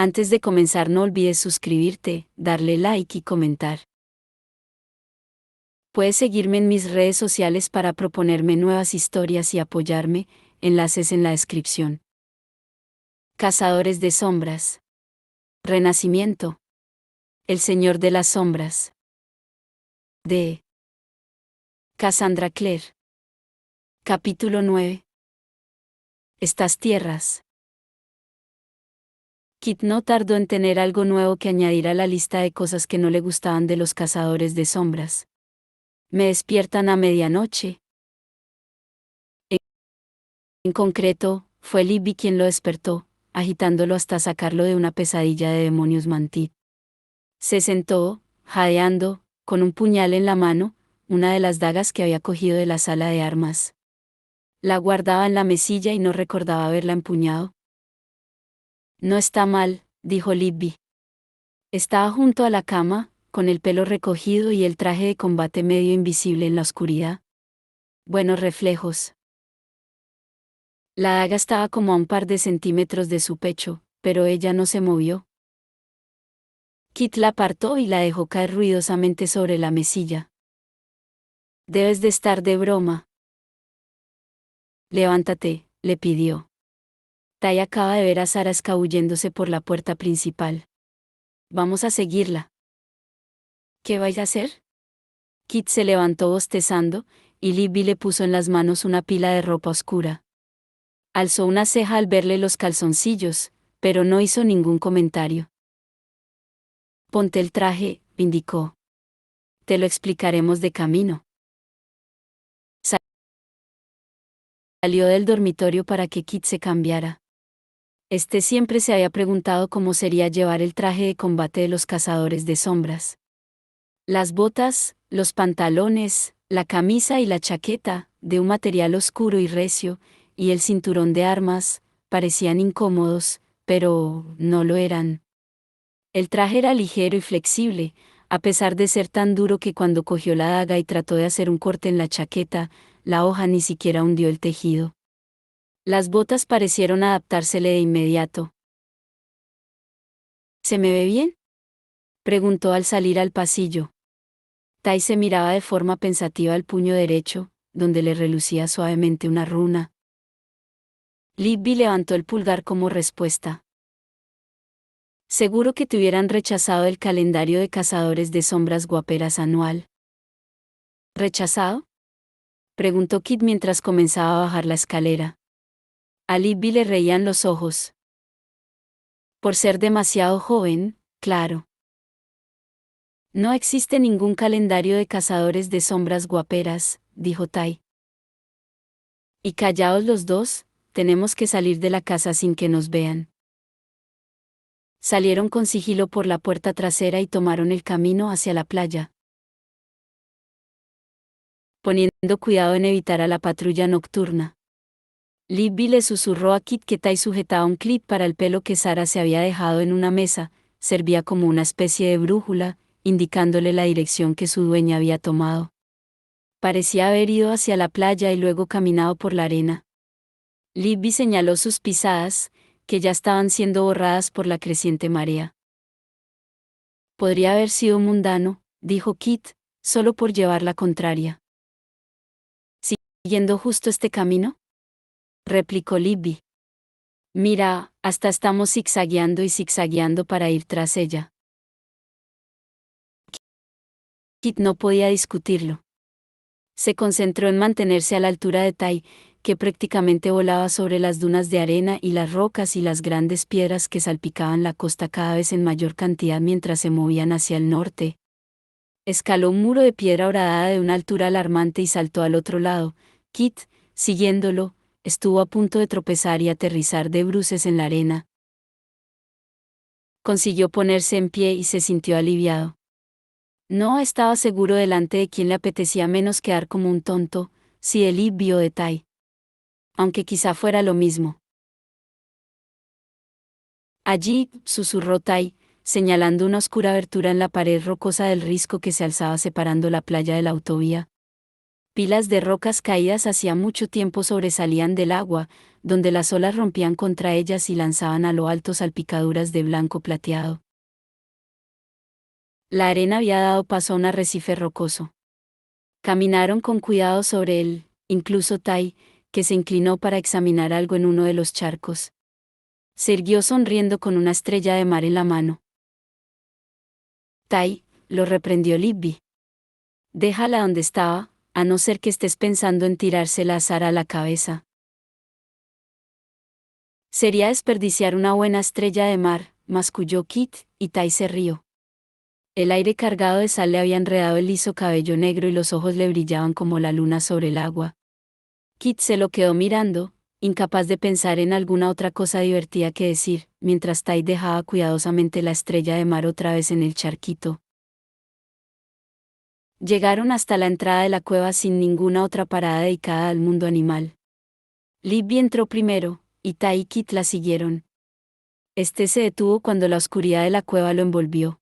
Antes de comenzar no olvides suscribirte, darle like y comentar. Puedes seguirme en mis redes sociales para proponerme nuevas historias y apoyarme, enlaces en la descripción. Cazadores de sombras. Renacimiento. El Señor de las Sombras. De Cassandra Clare. Capítulo 9. Estas tierras. Kit no tardó en tener algo nuevo que añadir a la lista de cosas que no le gustaban de los cazadores de sombras. Me despiertan a medianoche. En concreto, fue Libby quien lo despertó, agitándolo hasta sacarlo de una pesadilla de demonios mantid. Se sentó, jadeando, con un puñal en la mano, una de las dagas que había cogido de la sala de armas. La guardaba en la mesilla y no recordaba haberla empuñado. No está mal, dijo Libby. Estaba junto a la cama, con el pelo recogido y el traje de combate medio invisible en la oscuridad. Buenos reflejos. La daga estaba como a un par de centímetros de su pecho, pero ella no se movió. Kit la apartó y la dejó caer ruidosamente sobre la mesilla. Debes de estar de broma. Levántate, le pidió. Tai acaba de ver a Sara escabulléndose por la puerta principal. Vamos a seguirla. ¿Qué vais a hacer? Kit se levantó bostezando, y Libby le puso en las manos una pila de ropa oscura. Alzó una ceja al verle los calzoncillos, pero no hizo ningún comentario. Ponte el traje, indicó. Te lo explicaremos de camino. Salió del dormitorio para que Kit se cambiara. Siempre se había preguntado cómo sería llevar el traje de combate de los cazadores de sombras. Las botas, los pantalones, la camisa y la chaqueta, de un material oscuro y recio, y el cinturón de armas, parecían incómodos, pero no lo eran. El traje era ligero y flexible, a pesar de ser tan duro que cuando cogió la daga y trató de hacer un corte en la chaqueta, la hoja ni siquiera hundió el tejido. Las botas parecieron adaptársele de inmediato. ¿Se me ve bien?, preguntó al salir al pasillo. Tai se miraba de forma pensativa al puño derecho, donde le relucía suavemente una runa. Libby levantó el pulgar como respuesta. Seguro que te hubieran rechazado el calendario de cazadores de sombras guaperas anual. ¿Rechazado?, preguntó Kit mientras comenzaba a bajar la escalera. A Libby le reían los ojos. Por ser demasiado joven, claro. No existe ningún calendario de cazadores de sombras guaperas, dijo Tai. Y callaos los dos, tenemos que salir de la casa sin que nos vean. Salieron con sigilo por la puerta trasera y tomaron el camino hacia la playa, poniendo cuidado en evitar a la patrulla nocturna. Libby le susurró a Kit que Tai sujetaba un clip para el pelo que Sara se había dejado en una mesa, servía como una especie de brújula, indicándole la dirección que su dueña había tomado. Parecía haber ido hacia la playa y luego caminado por la arena. Libby señaló sus pisadas, que ya estaban siendo borradas por la creciente marea. Podría haber sido mundano, dijo Kit, solo por llevar la contraria. ¿Siguiendo justo este camino?, replicó Libby. Mira, hasta estamos zigzagueando y zigzagueando para ir tras ella. Kit no podía discutirlo. Se concentró en mantenerse a la altura de Tai, que prácticamente volaba sobre las dunas de arena y las rocas y las grandes piedras que salpicaban la costa cada vez en mayor cantidad mientras se movían hacia el norte. Escaló un muro de piedra horadada de una altura alarmante y saltó al otro lado. Kit, siguiéndolo, estuvo a punto de tropezar y aterrizar de bruces en la arena. Consiguió ponerse en pie y se sintió aliviado. No estaba seguro delante de quién le apetecía menos quedar como un tonto, si de Libby o de Tai. Aunque quizá fuera lo mismo. Allí, susurró Tai, señalando una oscura abertura en la pared rocosa del risco que se alzaba separando la playa de la autovía. Pilas de rocas caídas hacía mucho tiempo sobresalían del agua, donde las olas rompían contra ellas y lanzaban a lo alto salpicaduras de blanco plateado. La arena había dado paso a un arrecife rocoso. Caminaron con cuidado sobre él, incluso Tai, que se inclinó para examinar algo en uno de los charcos. Se irguió sonriendo con una estrella de mar en la mano. Tai, lo reprendió Libby. Déjala donde estaba, a no ser que estés pensando en tirársela a Sara a la cabeza. Sería desperdiciar una buena estrella de mar, masculló Kit, y Tai se rió. El aire cargado de sal le había enredado el liso cabello negro y los ojos le brillaban como la luna sobre el agua. Kit se lo quedó mirando, incapaz de pensar en alguna otra cosa divertida que decir, mientras Tai dejaba cuidadosamente la estrella de mar otra vez en el charquito. Llegaron hasta la entrada de la cueva sin ninguna otra parada dedicada al mundo animal. Libby entró primero, y Tai y Kit la siguieron. Este se detuvo cuando la oscuridad de la cueva lo envolvió.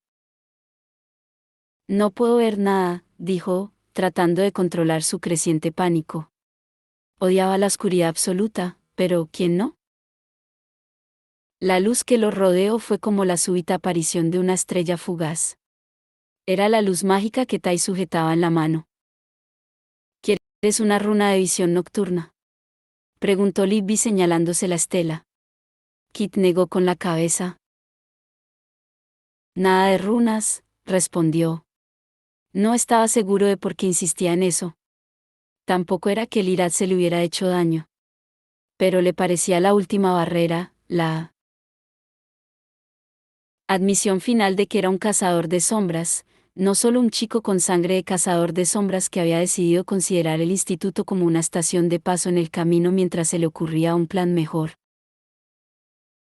No puedo ver nada, dijo, tratando de controlar su creciente pánico. Odiaba la oscuridad absoluta, pero ¿quién no? La luz que lo rodeó fue como la súbita aparición de una estrella fugaz. Era la luz mágica que Tai sujetaba en la mano. ¿Quieres una runa de visión nocturna?, preguntó Libby señalándose la estela. Kit negó con la cabeza. Nada de runas, respondió. No estaba seguro de por qué insistía en eso. Tampoco era que el Irad se le hubiera hecho daño. Pero le parecía la última barrera, la admisión final de que era un cazador de sombras, no solo un chico con sangre de cazador de sombras que había decidido considerar el instituto como una estación de paso en el camino mientras se le ocurría un plan mejor.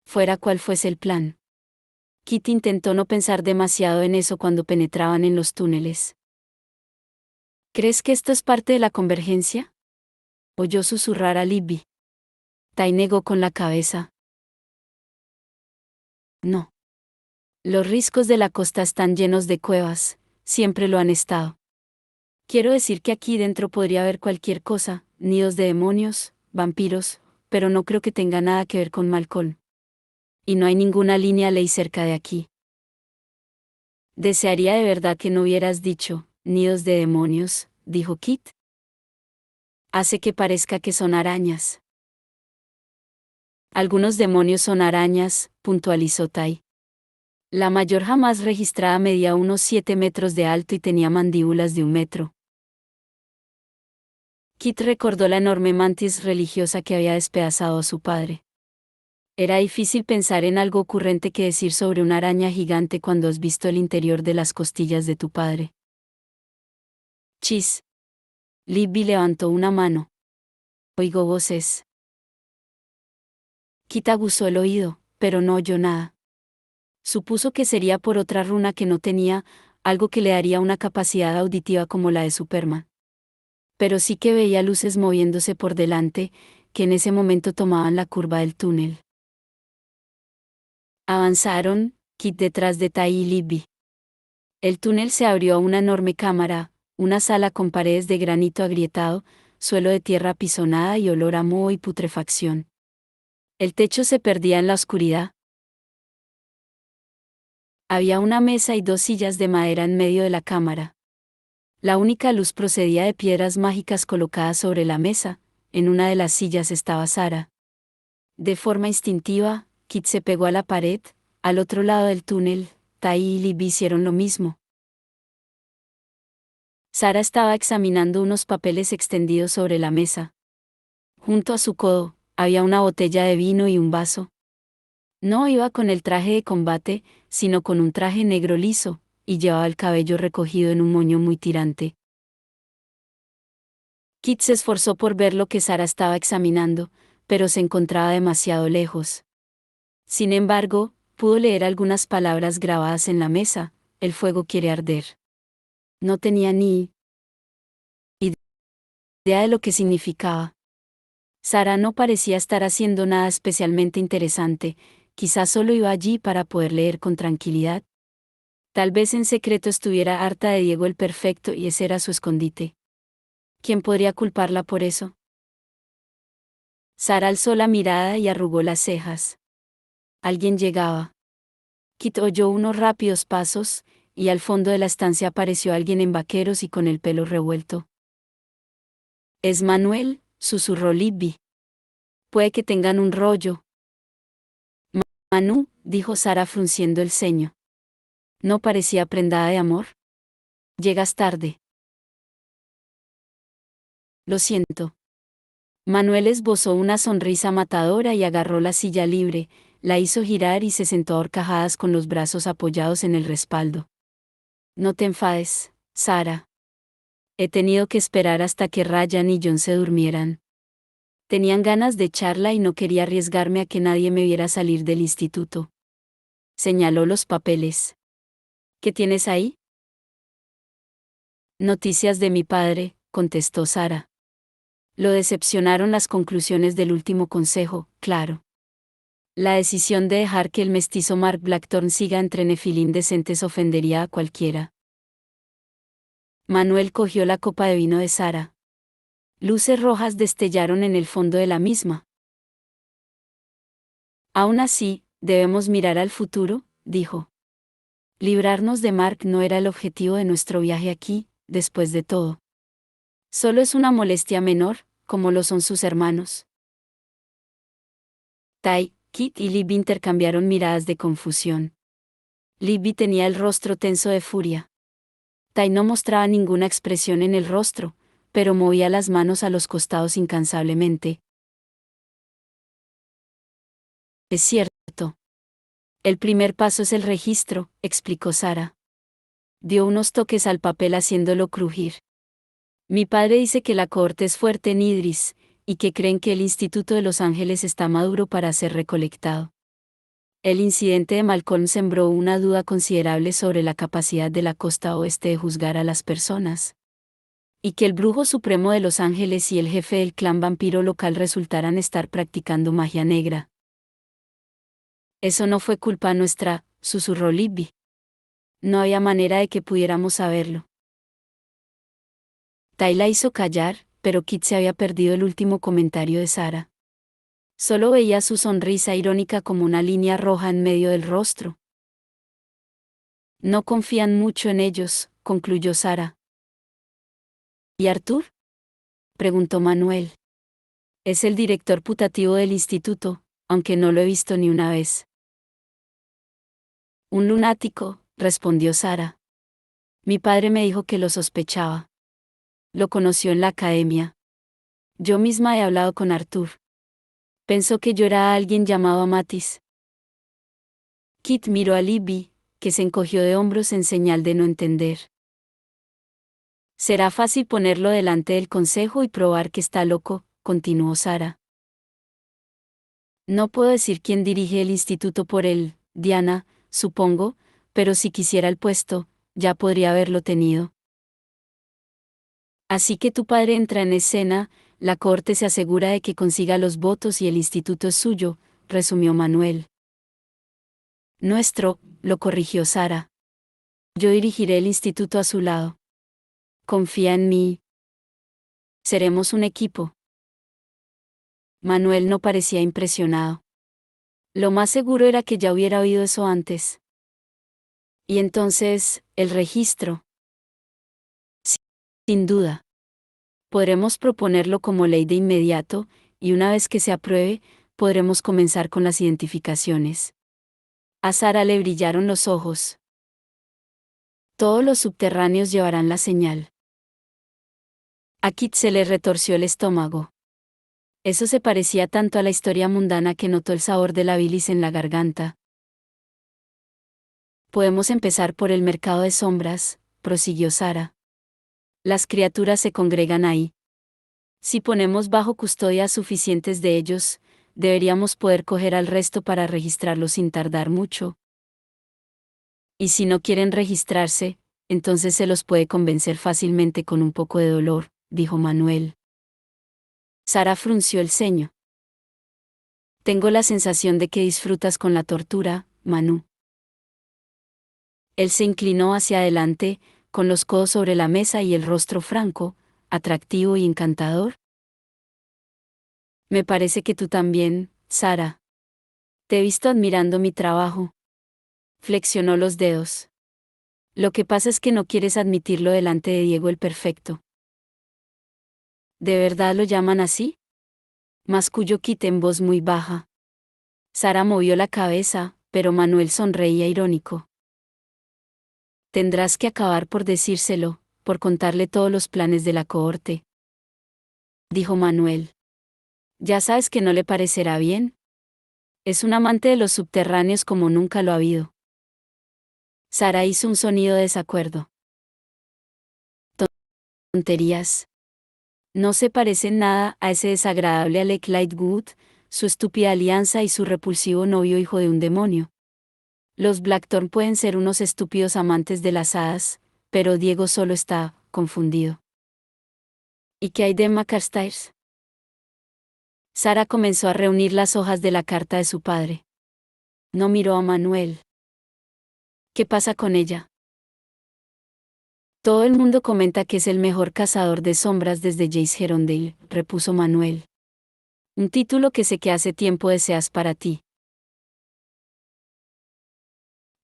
Fuera cual fuese el plan. Kit intentó no pensar demasiado en eso cuando penetraban en los túneles. ¿Crees que esto es parte de la convergencia?, oyó susurrar a Libby. Tai negó con la cabeza. No. Los riscos de la costa están llenos de cuevas, siempre lo han estado. Quiero decir que aquí dentro podría haber cualquier cosa, nidos de demonios, vampiros, pero no creo que tenga nada que ver con Malcolm. Y no hay ninguna línea ley cerca de aquí. Desearía de verdad que no hubieras dicho, nidos de demonios, dijo Kit. Hace que parezca que son arañas. Algunos demonios son arañas, puntualizó Tai. La mayor jamás registrada medía unos 7 metros de alto y tenía mandíbulas de 1 metro. Kit recordó la enorme mantis religiosa que había despedazado a su padre. Era difícil pensar en algo ocurrente que decir sobre una araña gigante cuando has visto el interior de las costillas de tu padre. Chis. Libby levantó una mano. Oigo voces. Kit aguzó el oído, pero no oyó nada. Supuso que sería por otra runa que no tenía, algo que le daría una capacidad auditiva como la de Superman. Pero sí que veía luces moviéndose por delante, que en ese momento tomaban la curva del túnel. Avanzaron, Kit detrás de Tai y Libby. El túnel se abrió a una enorme cámara, una sala con paredes de granito agrietado, suelo de tierra apisonada y olor a moho y putrefacción. El techo se perdía en la oscuridad. Había una mesa y 2 sillas de madera en medio de la cámara. La única luz procedía de piedras mágicas colocadas sobre la mesa. En una de las sillas estaba Sara. De forma instintiva, Kit se pegó a la pared. Al otro lado del túnel, Tai y Libby hicieron lo mismo. Sara estaba examinando unos papeles extendidos sobre la mesa. Junto a su codo, había una botella de vino y un vaso. No iba con el traje de combate, sino con un traje negro liso, y llevaba el cabello recogido en un moño muy tirante. Kit se esforzó por ver lo que Sara estaba examinando, pero se encontraba demasiado lejos. Sin embargo, pudo leer algunas palabras grabadas en la mesa: el fuego quiere arder. No tenía ni idea de lo que significaba. Sara no parecía estar haciendo nada especialmente interesante, quizás solo iba allí para poder leer con tranquilidad. Tal vez en secreto estuviera harta de Diego el Perfecto y ese era su escondite. ¿Quién podría culparla por eso? Sara alzó la mirada y arrugó las cejas. Alguien llegaba. Kit oyó unos rápidos pasos, y al fondo de la estancia apareció alguien en vaqueros y con el pelo revuelto. «Es Manuel», susurró Libby. «Puede que tengan un rollo». «Manu», dijo Sara frunciendo el ceño. «¿No parecía prendada de amor? Llegas tarde». «Lo siento». Manuel esbozó una sonrisa matadora y agarró la silla libre, la hizo girar y se sentó a horcajadas con los brazos apoyados en el respaldo. «No te enfades, Sara. He tenido que esperar hasta que Ryan y John se durmieran. Tenían ganas de charla y no quería arriesgarme a que nadie me viera salir del instituto». Señaló los papeles. «¿Qué tienes ahí?» «Noticias de mi padre», contestó Sara. Lo decepcionaron las conclusiones del último consejo, claro. La decisión de dejar que el mestizo Mark Blackthorne siga entre Nefilim decentes ofendería a cualquiera. Manuel cogió la copa de vino de Sara. Luces rojas destellaron en el fondo de la misma. «Aún así, debemos mirar al futuro», dijo. «Librarnos de Mark no era el objetivo de nuestro viaje aquí, después de todo. Solo es una molestia menor, como lo son sus hermanos». Tai, Kit y Libby intercambiaron miradas de confusión. Libby tenía el rostro tenso de furia. Tai no mostraba ninguna expresión en el rostro, pero movía las manos a los costados incansablemente. «Es cierto. El primer paso es el registro», explicó Sara. Dio unos toques al papel haciéndolo crujir. «Mi padre dice que la cohorte es fuerte en Idris, y que creen que el Instituto de Los Ángeles está maduro para ser recolectado. El incidente de Malcolm sembró una duda considerable sobre la capacidad de la costa oeste de juzgar a las personas. Y que el brujo supremo de Los Ángeles y el jefe del clan vampiro local resultaran estar practicando magia negra». «Eso no fue culpa nuestra», susurró Libby. «No había manera de que pudiéramos saberlo». Tai la hizo callar, pero Kit se había perdido el último comentario de Sara. Solo veía su sonrisa irónica como una línea roja en medio del rostro. «No confían mucho en ellos», concluyó Sara. «¿Y Arthur?», preguntó Manuel. «Es el director putativo del instituto, aunque no lo he visto ni una vez». «Un lunático», respondió Sara. «Mi padre me dijo que lo sospechaba. Lo conoció en la academia. Yo misma he hablado con Arthur. Pensó que yo era alguien llamado Amatis». Kit miró a Libby, que se encogió de hombros en señal de no entender. «Será fácil ponerlo delante del consejo y probar que está loco», continuó Sara. «No puedo decir quién dirige el instituto por él, Diana, supongo, pero si quisiera el puesto, ya podría haberlo tenido. Así que tu padre entra en escena, la corte se asegura de que consiga los votos y el instituto es suyo», resumió Manuel. «Nuestro», lo corrigió Sara. «Yo dirigiré el instituto a su lado. Confía en mí. Seremos un equipo». Manuel no parecía impresionado. Lo más seguro era que ya hubiera oído eso antes. «Y entonces, el registro». «Sí, sin duda. Podremos proponerlo como ley de inmediato, y una vez que se apruebe, podremos comenzar con las identificaciones». A Sara le brillaron los ojos. «Todos los subterráneos llevarán la señal». A Kit se le retorció el estómago. Eso se parecía tanto a la historia mundana que notó el sabor de la bilis en la garganta. «Podemos empezar por el mercado de sombras», prosiguió Sara. «Las criaturas se congregan ahí. Si ponemos bajo custodia suficientes de ellos, deberíamos poder coger al resto para registrarlos sin tardar mucho. Y si no quieren registrarse, entonces se los puede convencer fácilmente con un poco de dolor», dijo Manuel. Sara frunció el ceño. «Tengo la sensación de que disfrutas con la tortura, Manu». Él se inclinó hacia adelante, con los codos sobre la mesa y el rostro franco, atractivo y encantador? Me parece que tú también, Sara. Te he visto admirando mi trabajo. Flexionó los dedos. Lo que pasa es que no quieres admitirlo delante de Diego el Perfecto. ¿De verdad lo llaman así? Masculló Kit en voz muy baja. Sara movió la cabeza, pero Manuel sonreía irónico. Tendrás que acabar por decírselo, por contarle todos los planes de la cohorte, dijo Manuel. Ya sabes que no le parecerá bien. Es un amante de los subterráneos como nunca lo ha habido. Sara hizo un sonido de desacuerdo. Tonterías. No se parecen nada a ese desagradable Alec Lightwood, su estúpida alianza y su repulsivo novio hijo de un demonio. Los Blackthorn pueden ser unos estúpidos amantes de las hadas, pero Diego solo está confundido. ¿Y qué hay de Emma Carstairs? Sara comenzó a reunir las hojas de la carta de su padre. No miró a Manuel. ¿Qué pasa con ella? Todo el mundo comenta que es el mejor cazador de sombras desde Jace Herondale, repuso Manuel. Un título que sé que hace tiempo deseas para ti.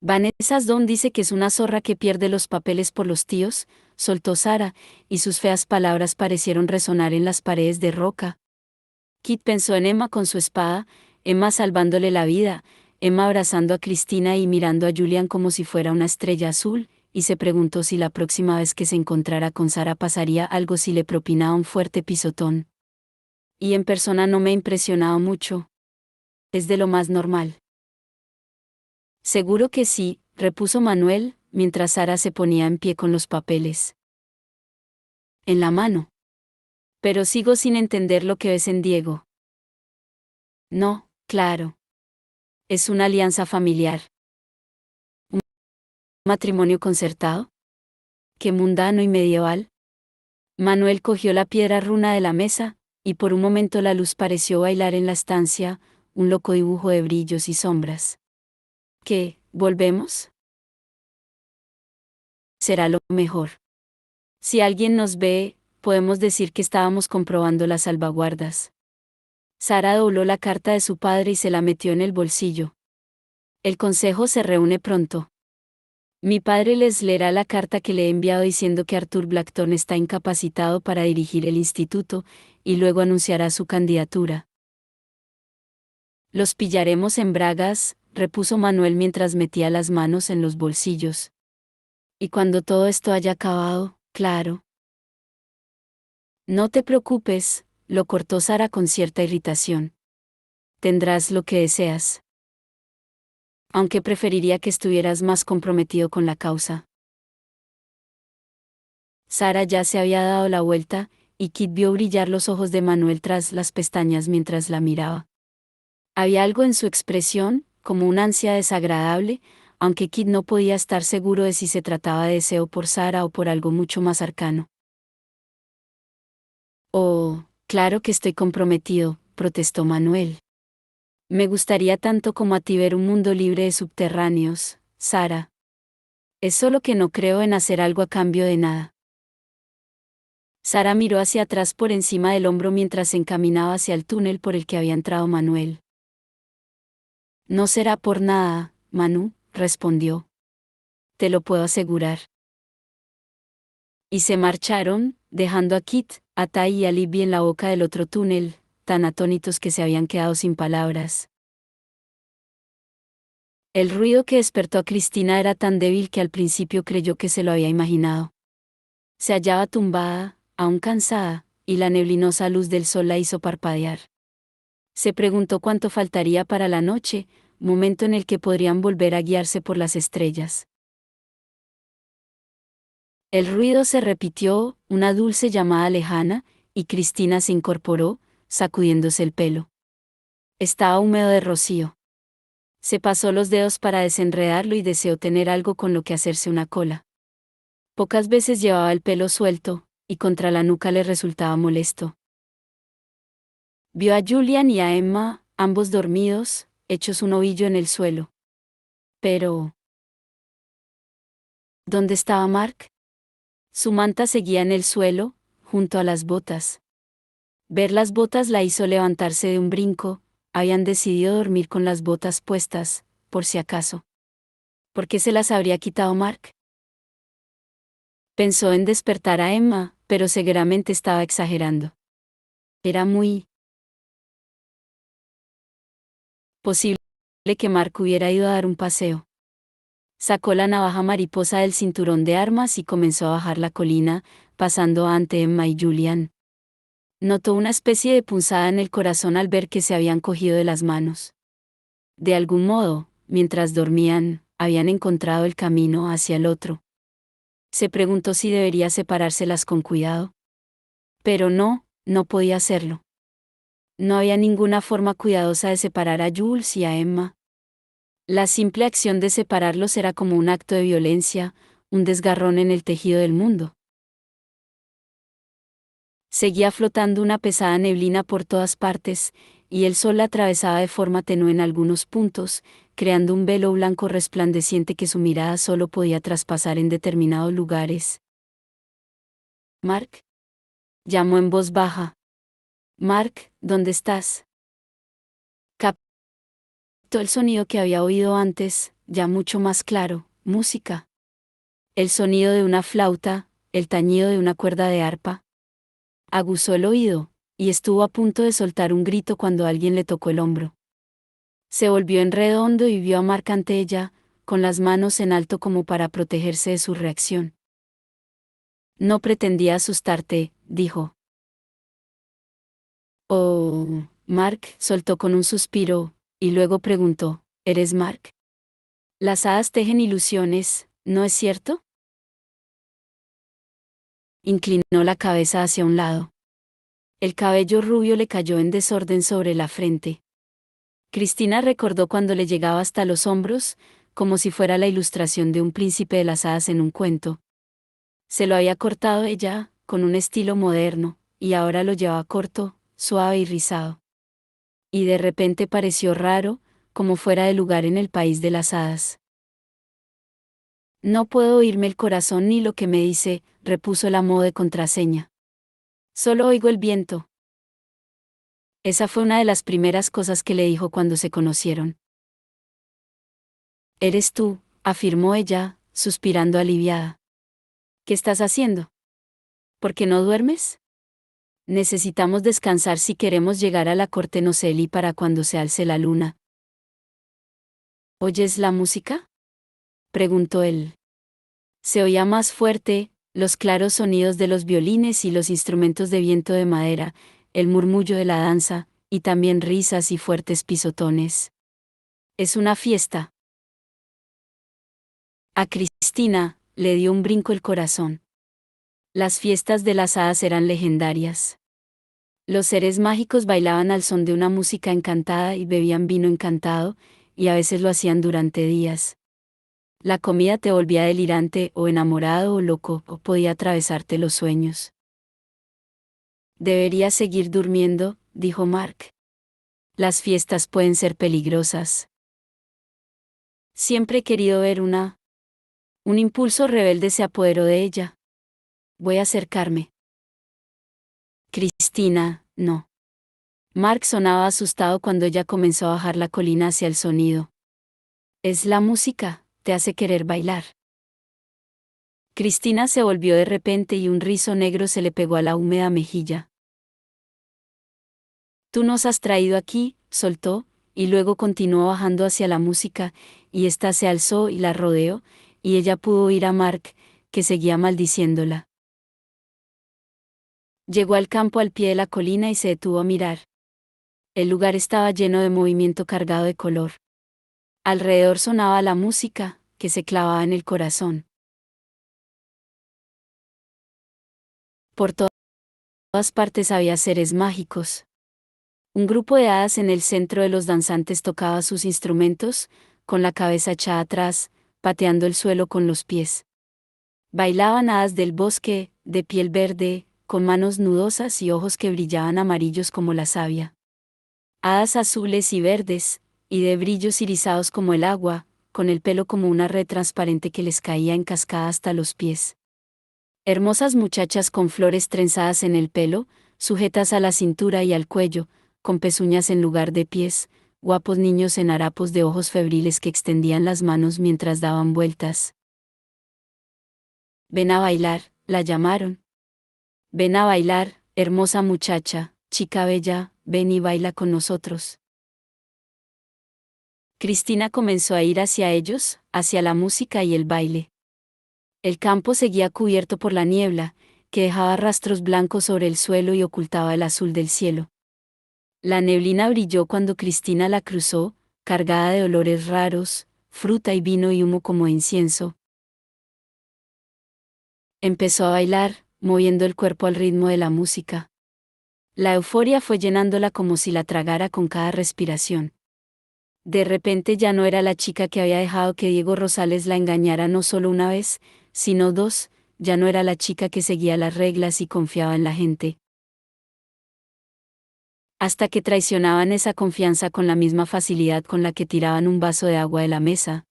Vanessa Don dice que es una zorra que pierde los papeles por los tíos, soltó Sara, y sus feas palabras parecieron resonar en las paredes de roca. Kit pensó en Emma con su espada, Emma salvándole la vida, Emma abrazando a Cristina y mirando a Julian como si fuera una estrella azul, y se preguntó si la próxima vez que se encontrara con Sara pasaría algo si le propinaba un fuerte pisotón. Y en persona no me ha impresionado mucho. Es de lo más normal. Seguro que sí, repuso Manuel, mientras Sara se ponía en pie con los papeles en la mano. Pero sigo sin entender lo que ves en Diego. No, claro. Es una alianza familiar. ¿Un matrimonio concertado? Qué mundano y medieval. Manuel cogió la piedra runa de la mesa, y por un momento la luz pareció bailar en la estancia, un loco dibujo de brillos y sombras. ¿Qué, volvemos? Será lo mejor. Si alguien nos ve, podemos decir que estábamos comprobando las salvaguardas. Sara dobló la carta de su padre y se la metió en el bolsillo. El consejo se reúne pronto. Mi padre les leerá la carta que le he enviado diciendo que Arthur Blackthorne está incapacitado para dirigir el instituto, y luego anunciará su candidatura. Los pillaremos en bragas, repuso Manuel mientras metía las manos en los bolsillos. Y cuando todo esto haya acabado, claro. No te preocupes, lo cortó Sara con cierta irritación. Tendrás lo que deseas. Aunque preferiría que estuvieras más comprometido con la causa. Sara ya se había dado la vuelta, y Kit vio brillar los ojos de Manuel tras las pestañas mientras la miraba. Había algo en su expresión, como una ansia desagradable, aunque Kit no podía estar seguro de si se trataba de deseo por Sara o por algo mucho más arcano. Oh, claro que estoy comprometido, protestó Manuel. Me gustaría tanto como a ti ver un mundo libre de subterráneos, Sara. Es solo que no creo en hacer algo a cambio de nada. Sara miró hacia atrás por encima del hombro mientras se encaminaba hacia el túnel por el que había entrado Manuel. No será por nada, Manu, respondió. Te lo puedo asegurar. Y se marcharon, dejando a Kit, a Tai y a Libby en la boca del otro túnel, tan atónitos que se habían quedado sin palabras. El ruido que despertó a Cristina era tan débil que al principio creyó que se lo había imaginado. Se hallaba tumbada, aún cansada, y la neblinosa luz del sol la hizo parpadear. Se preguntó cuánto faltaría para la noche, momento en el que podrían volver a guiarse por las estrellas. El ruido se repitió, una dulce llamada lejana, y Cristina se incorporó, sacudiéndose el pelo. Estaba húmedo de rocío. Se pasó los dedos para desenredarlo y deseó tener algo con lo que hacerse una cola. Pocas veces llevaba el pelo suelto, y contra la nuca le resultaba molesto. Vio a Julian y a Emma, ambos dormidos, hechos un ovillo en el suelo. Pero... ¿dónde estaba Mark? Su manta seguía en el suelo, junto a las botas. Ver las botas la hizo levantarse de un brinco. Habían decidido dormir con las botas puestas, por si acaso. ¿Por qué se las habría quitado Mark? Pensó en despertar a Emma, pero seguramente estaba exagerando. Era muy posible que Mark hubiera ido a dar un paseo. Sacó la navaja mariposa del cinturón de armas y comenzó a bajar la colina, pasando ante Emma y Julian. Notó una especie de punzada en el corazón al ver que se habían cogido de las manos. De algún modo, mientras dormían, habían encontrado el camino hacia el otro. Se preguntó si debería separárselas con cuidado. Pero no podía hacerlo. No había ninguna forma cuidadosa de separar a Jules y a Emma. La simple acción de separarlos era como un acto de violencia, un desgarrón en el tejido del mundo. Seguía flotando una pesada neblina por todas partes, y el sol la atravesaba de forma tenue en algunos puntos, creando un velo blanco resplandeciente que su mirada solo podía traspasar en determinados lugares. «Mark», llamó en voz baja. «Mark, ¿dónde estás?» Captó el sonido que había oído antes, ya mucho más claro: música. El sonido de una flauta, el tañido de una cuerda de arpa. Aguzó el oído, y estuvo a punto de soltar un grito cuando alguien le tocó el hombro. Se volvió en redondo y vio a Mark ante ella, con las manos en alto como para protegerse de su reacción. «No pretendía asustarte», dijo. «Oh», Mark soltó con un suspiro, y luego preguntó: «¿Eres Mark?» «Las hadas tejen ilusiones, ¿no es cierto?» Inclinó la cabeza hacia un lado. El cabello rubio le cayó en desorden sobre la frente. Cristina recordó cuando le llegaba hasta los hombros, como si fuera la ilustración de un príncipe de las hadas en un cuento. Se lo había cortado ella, con un estilo moderno, y ahora lo llevaba corto, suave y rizado. Y de repente pareció raro, como fuera de lugar en el país de las hadas. «No puedo oírme el corazón ni lo que me dice», repuso la modo de contraseña. «Solo oigo el viento». Esa fue una de las primeras cosas que le dijo cuando se conocieron. «Eres tú», afirmó ella, suspirando aliviada. «¿Qué estás haciendo? ¿Por qué no duermes?» «Necesitamos descansar si queremos llegar a la corte Noceli para cuando se alce la luna». «¿Oyes la música?», preguntó él. Se oía más fuerte, los claros sonidos de los violines y los instrumentos de viento de madera, el murmullo de la danza, y también risas y fuertes pisotones. «Es una fiesta». A Cristina le dio un brinco el corazón. Las fiestas de las hadas eran legendarias. Los seres mágicos bailaban al son de una música encantada y bebían vino encantado, y a veces lo hacían durante días. La comida te volvía delirante o enamorado o loco, o podía atravesarte los sueños. «Deberías seguir durmiendo», dijo Mark. «Las fiestas pueden ser peligrosas». Siempre he querido ver una. Un impulso rebelde se apoderó de ella. «Voy a acercarme». «Cristina, no». Mark sonaba asustado cuando ella comenzó a bajar la colina hacia el sonido. «Es la música, te hace querer bailar». Cristina se volvió de repente y un rizo negro se le pegó a la húmeda mejilla. «Tú nos has traído aquí», soltó, y luego continuó bajando hacia la música, y ésta se alzó y la rodeó, y ella pudo oír a Mark, que seguía maldiciéndola. Llegó al campo al pie de la colina y se detuvo a mirar. El lugar estaba lleno de movimiento cargado de color. Alrededor sonaba la música, que se clavaba en el corazón. Por todas partes había seres mágicos. Un grupo de hadas en el centro de los danzantes tocaba sus instrumentos, con la cabeza echada atrás, pateando el suelo con los pies. Bailaban hadas del bosque, de piel verde, con manos nudosas y ojos que brillaban amarillos como la savia. Hadas azules y verdes, y de brillos irisados como el agua, con el pelo como una red transparente que les caía en cascada hasta los pies. Hermosas muchachas con flores trenzadas en el pelo, sujetas a la cintura y al cuello, con pezuñas en lugar de pies, guapos niños en harapos de ojos febriles que extendían las manos mientras daban vueltas. Ven a bailar, la llamaron. Ven a bailar, hermosa muchacha, chica bella, ven y baila con nosotros. Cristina comenzó a ir hacia ellos, hacia la música y el baile. El campo seguía cubierto por la niebla, que dejaba rastros blancos sobre el suelo y ocultaba el azul del cielo. La neblina brilló cuando Cristina la cruzó, cargada de olores raros, fruta y vino y humo como incienso. Empezó a bailar, moviendo el cuerpo al ritmo de la música. La euforia fue llenándola como si la tragara con cada respiración. De repente ya no era la chica que había dejado que Diego Rosales la engañara no solo una vez, sino dos, ya no era la chica que seguía las reglas y confiaba en la gente. Hasta que traicionaban esa confianza con la misma facilidad con la que tiraban un vaso de agua de la mesa.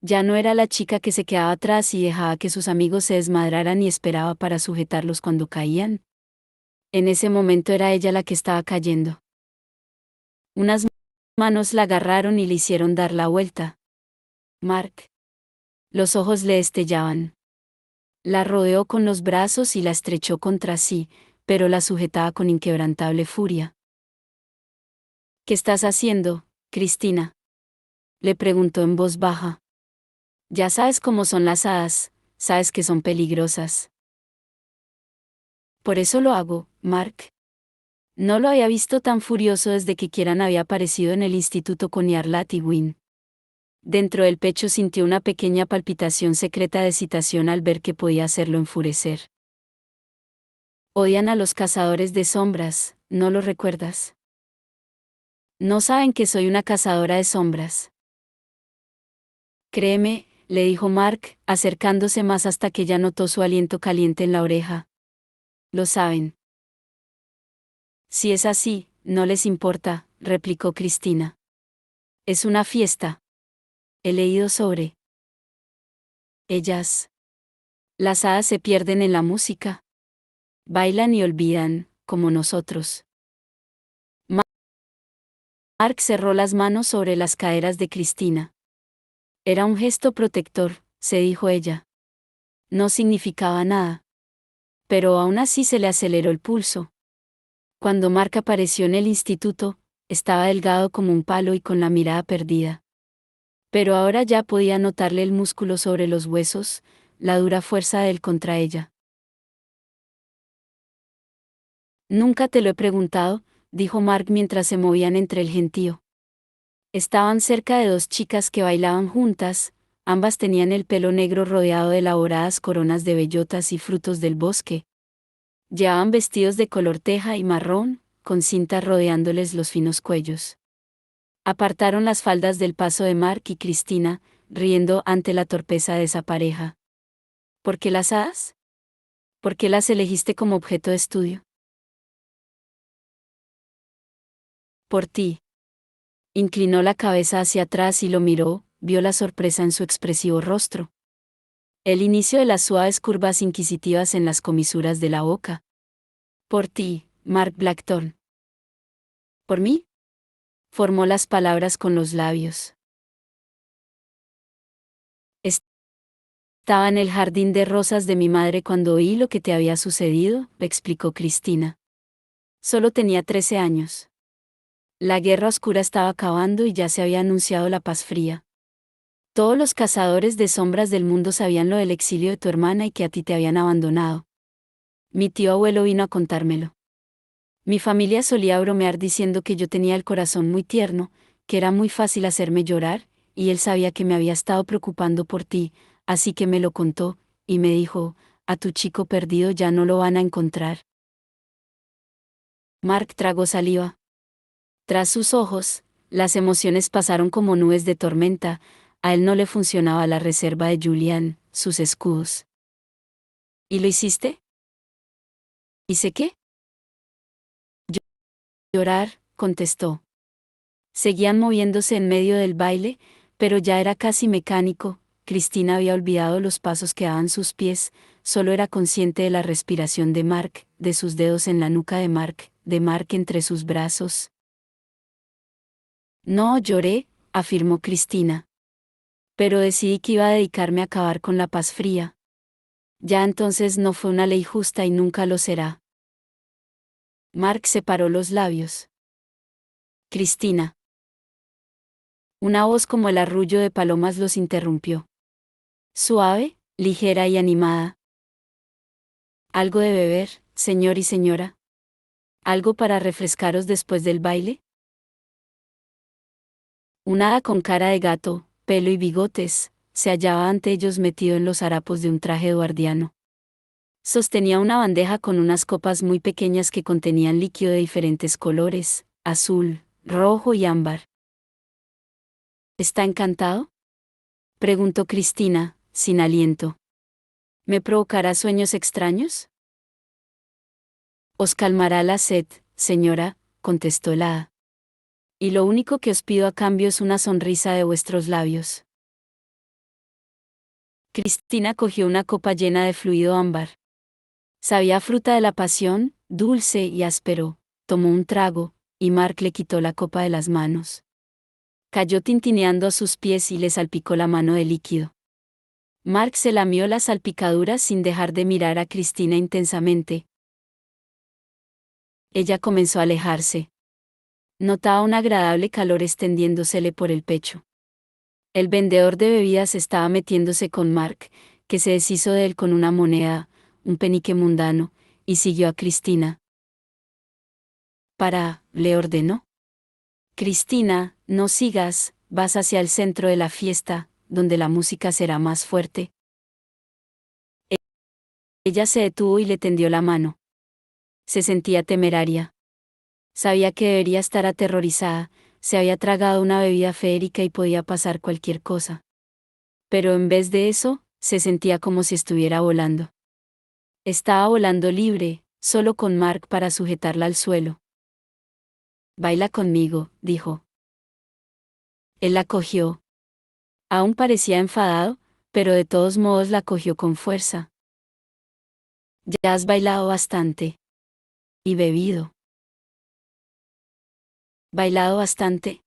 Ya no era la chica que se quedaba atrás y dejaba que sus amigos se desmadraran y esperaba para sujetarlos cuando caían. En ese momento era ella la que estaba cayendo. Unas manos la agarraron y le hicieron dar la vuelta. Mark. Los ojos le destellaban. La rodeó con los brazos y la estrechó contra sí, pero la sujetaba con inquebrantable furia. ¿Qué estás haciendo, Cristina?, le preguntó en voz baja. Ya sabes cómo son las hadas, sabes que son peligrosas. Por eso lo hago, Mark. No lo había visto tan furioso desde que Kieran había aparecido en el instituto con Yarlat y Wynne. Dentro del pecho sintió una pequeña palpitación secreta de excitación al ver que podía hacerlo enfurecer. Odian a los cazadores de sombras, ¿no lo recuerdas? No saben que soy una cazadora de sombras. Créeme, le dijo Mark, acercándose más hasta que ella notó su aliento caliente en la oreja. Lo saben. Si es así, no les importa, replicó Cristina. Es una fiesta. He leído sobre ellas. Las hadas se pierden en la música. Bailan y olvidan, como nosotros. Mark cerró las manos sobre las caderas de Cristina. Era un gesto protector, se dijo ella. No significaba nada. Pero aún así se le aceleró el pulso. Cuando Mark apareció en el instituto, estaba delgado como un palo y con la mirada perdida. Pero ahora ya podía notarle el músculo sobre los huesos, la dura fuerza de él contra ella. Nunca te lo he preguntado, dijo Mark mientras se movían entre el gentío. Estaban cerca de dos chicas que bailaban juntas, ambas tenían el pelo negro rodeado de elaboradas coronas de bellotas y frutos del bosque. Llevaban vestidos de color teja y marrón, con cintas rodeándoles los finos cuellos. Apartaron las faldas del paso de Mark y Cristina, riendo ante la torpeza de esa pareja. ¿Por qué las hadas? ¿Por qué las elegiste como objeto de estudio? Por ti. Inclinó la cabeza hacia atrás y lo miró, vio la sorpresa en su expresivo rostro. El inicio de las suaves curvas inquisitivas en las comisuras de la boca. Por ti, Mark Blackthorne. ¿Por mí? Formó las palabras con los labios. Estaba en el jardín de rosas de mi madre cuando oí lo que te había sucedido, explicó Cristina. Solo tenía 13 años. La guerra oscura estaba acabando y ya se había anunciado la paz fría. Todos los cazadores de sombras del mundo sabían lo del exilio de tu hermana y que a ti te habían abandonado. Mi tío abuelo vino a contármelo. Mi familia solía bromear diciendo que yo tenía el corazón muy tierno, que era muy fácil hacerme llorar, y él sabía que me había estado preocupando por ti, así que me lo contó, y me dijo, a tu chico perdido ya no lo van a encontrar. Mark tragó saliva. Tras sus ojos, las emociones pasaron como nubes de tormenta, a él no le funcionaba la reserva de Julian, sus escudos. ¿Y lo hiciste? ¿Hice qué? Llorar, contestó. Seguían moviéndose en medio del baile, pero ya era casi mecánico. Cristina había olvidado los pasos que daban sus pies, solo era consciente de la respiración de Mark, de sus dedos en la nuca de Mark entre sus brazos. No lloré, afirmó Cristina. Pero decidí que iba a dedicarme a acabar con la paz fría. Ya entonces no fue una ley justa y nunca lo será. Mark separó los labios. Cristina. Una voz como el arrullo de palomas los interrumpió. Suave, ligera y animada. ¿Algo de beber, señor y señora? ¿Algo para refrescaros después del baile? Un hada con cara de gato, pelo y bigotes, se hallaba ante ellos metido en los harapos de un traje eduardiano. Sostenía una bandeja con unas copas muy pequeñas que contenían líquido de diferentes colores, azul, rojo y ámbar. ¿Está encantado?, preguntó Cristina, sin aliento. ¿Me provocará sueños extraños? Os calmará la sed, señora, contestó el hada. Y lo único que os pido a cambio es una sonrisa de vuestros labios. Cristina cogió una copa llena de fluido ámbar. Sabía a fruta de la pasión, dulce y áspero. Tomó un trago, y Mark le quitó la copa de las manos. Cayó tintineando a sus pies y le salpicó la mano de líquido. Mark se lamió las salpicaduras sin dejar de mirar a Cristina intensamente. Ella comenzó a alejarse. Notaba un agradable calor extendiéndosele por el pecho. El vendedor de bebidas estaba metiéndose con Mark, que se deshizo de él con una moneda, un penique mundano, y siguió a Cristina. Le ordenó. Cristina, no sigas, vas hacia el centro de la fiesta, donde la música será más fuerte. Ella se detuvo y le tendió la mano. Se sentía temeraria. Sabía que debería estar aterrorizada, se había tragado una bebida feérica y podía pasar cualquier cosa. Pero en vez de eso, se sentía como si estuviera volando. Estaba volando libre, solo con Mark para sujetarla al suelo. Baila conmigo, dijo. Él la cogió. Aún parecía enfadado, pero de todos modos la cogió con fuerza. Ya has bailado bastante. Y bebido. ¿Bailado bastante?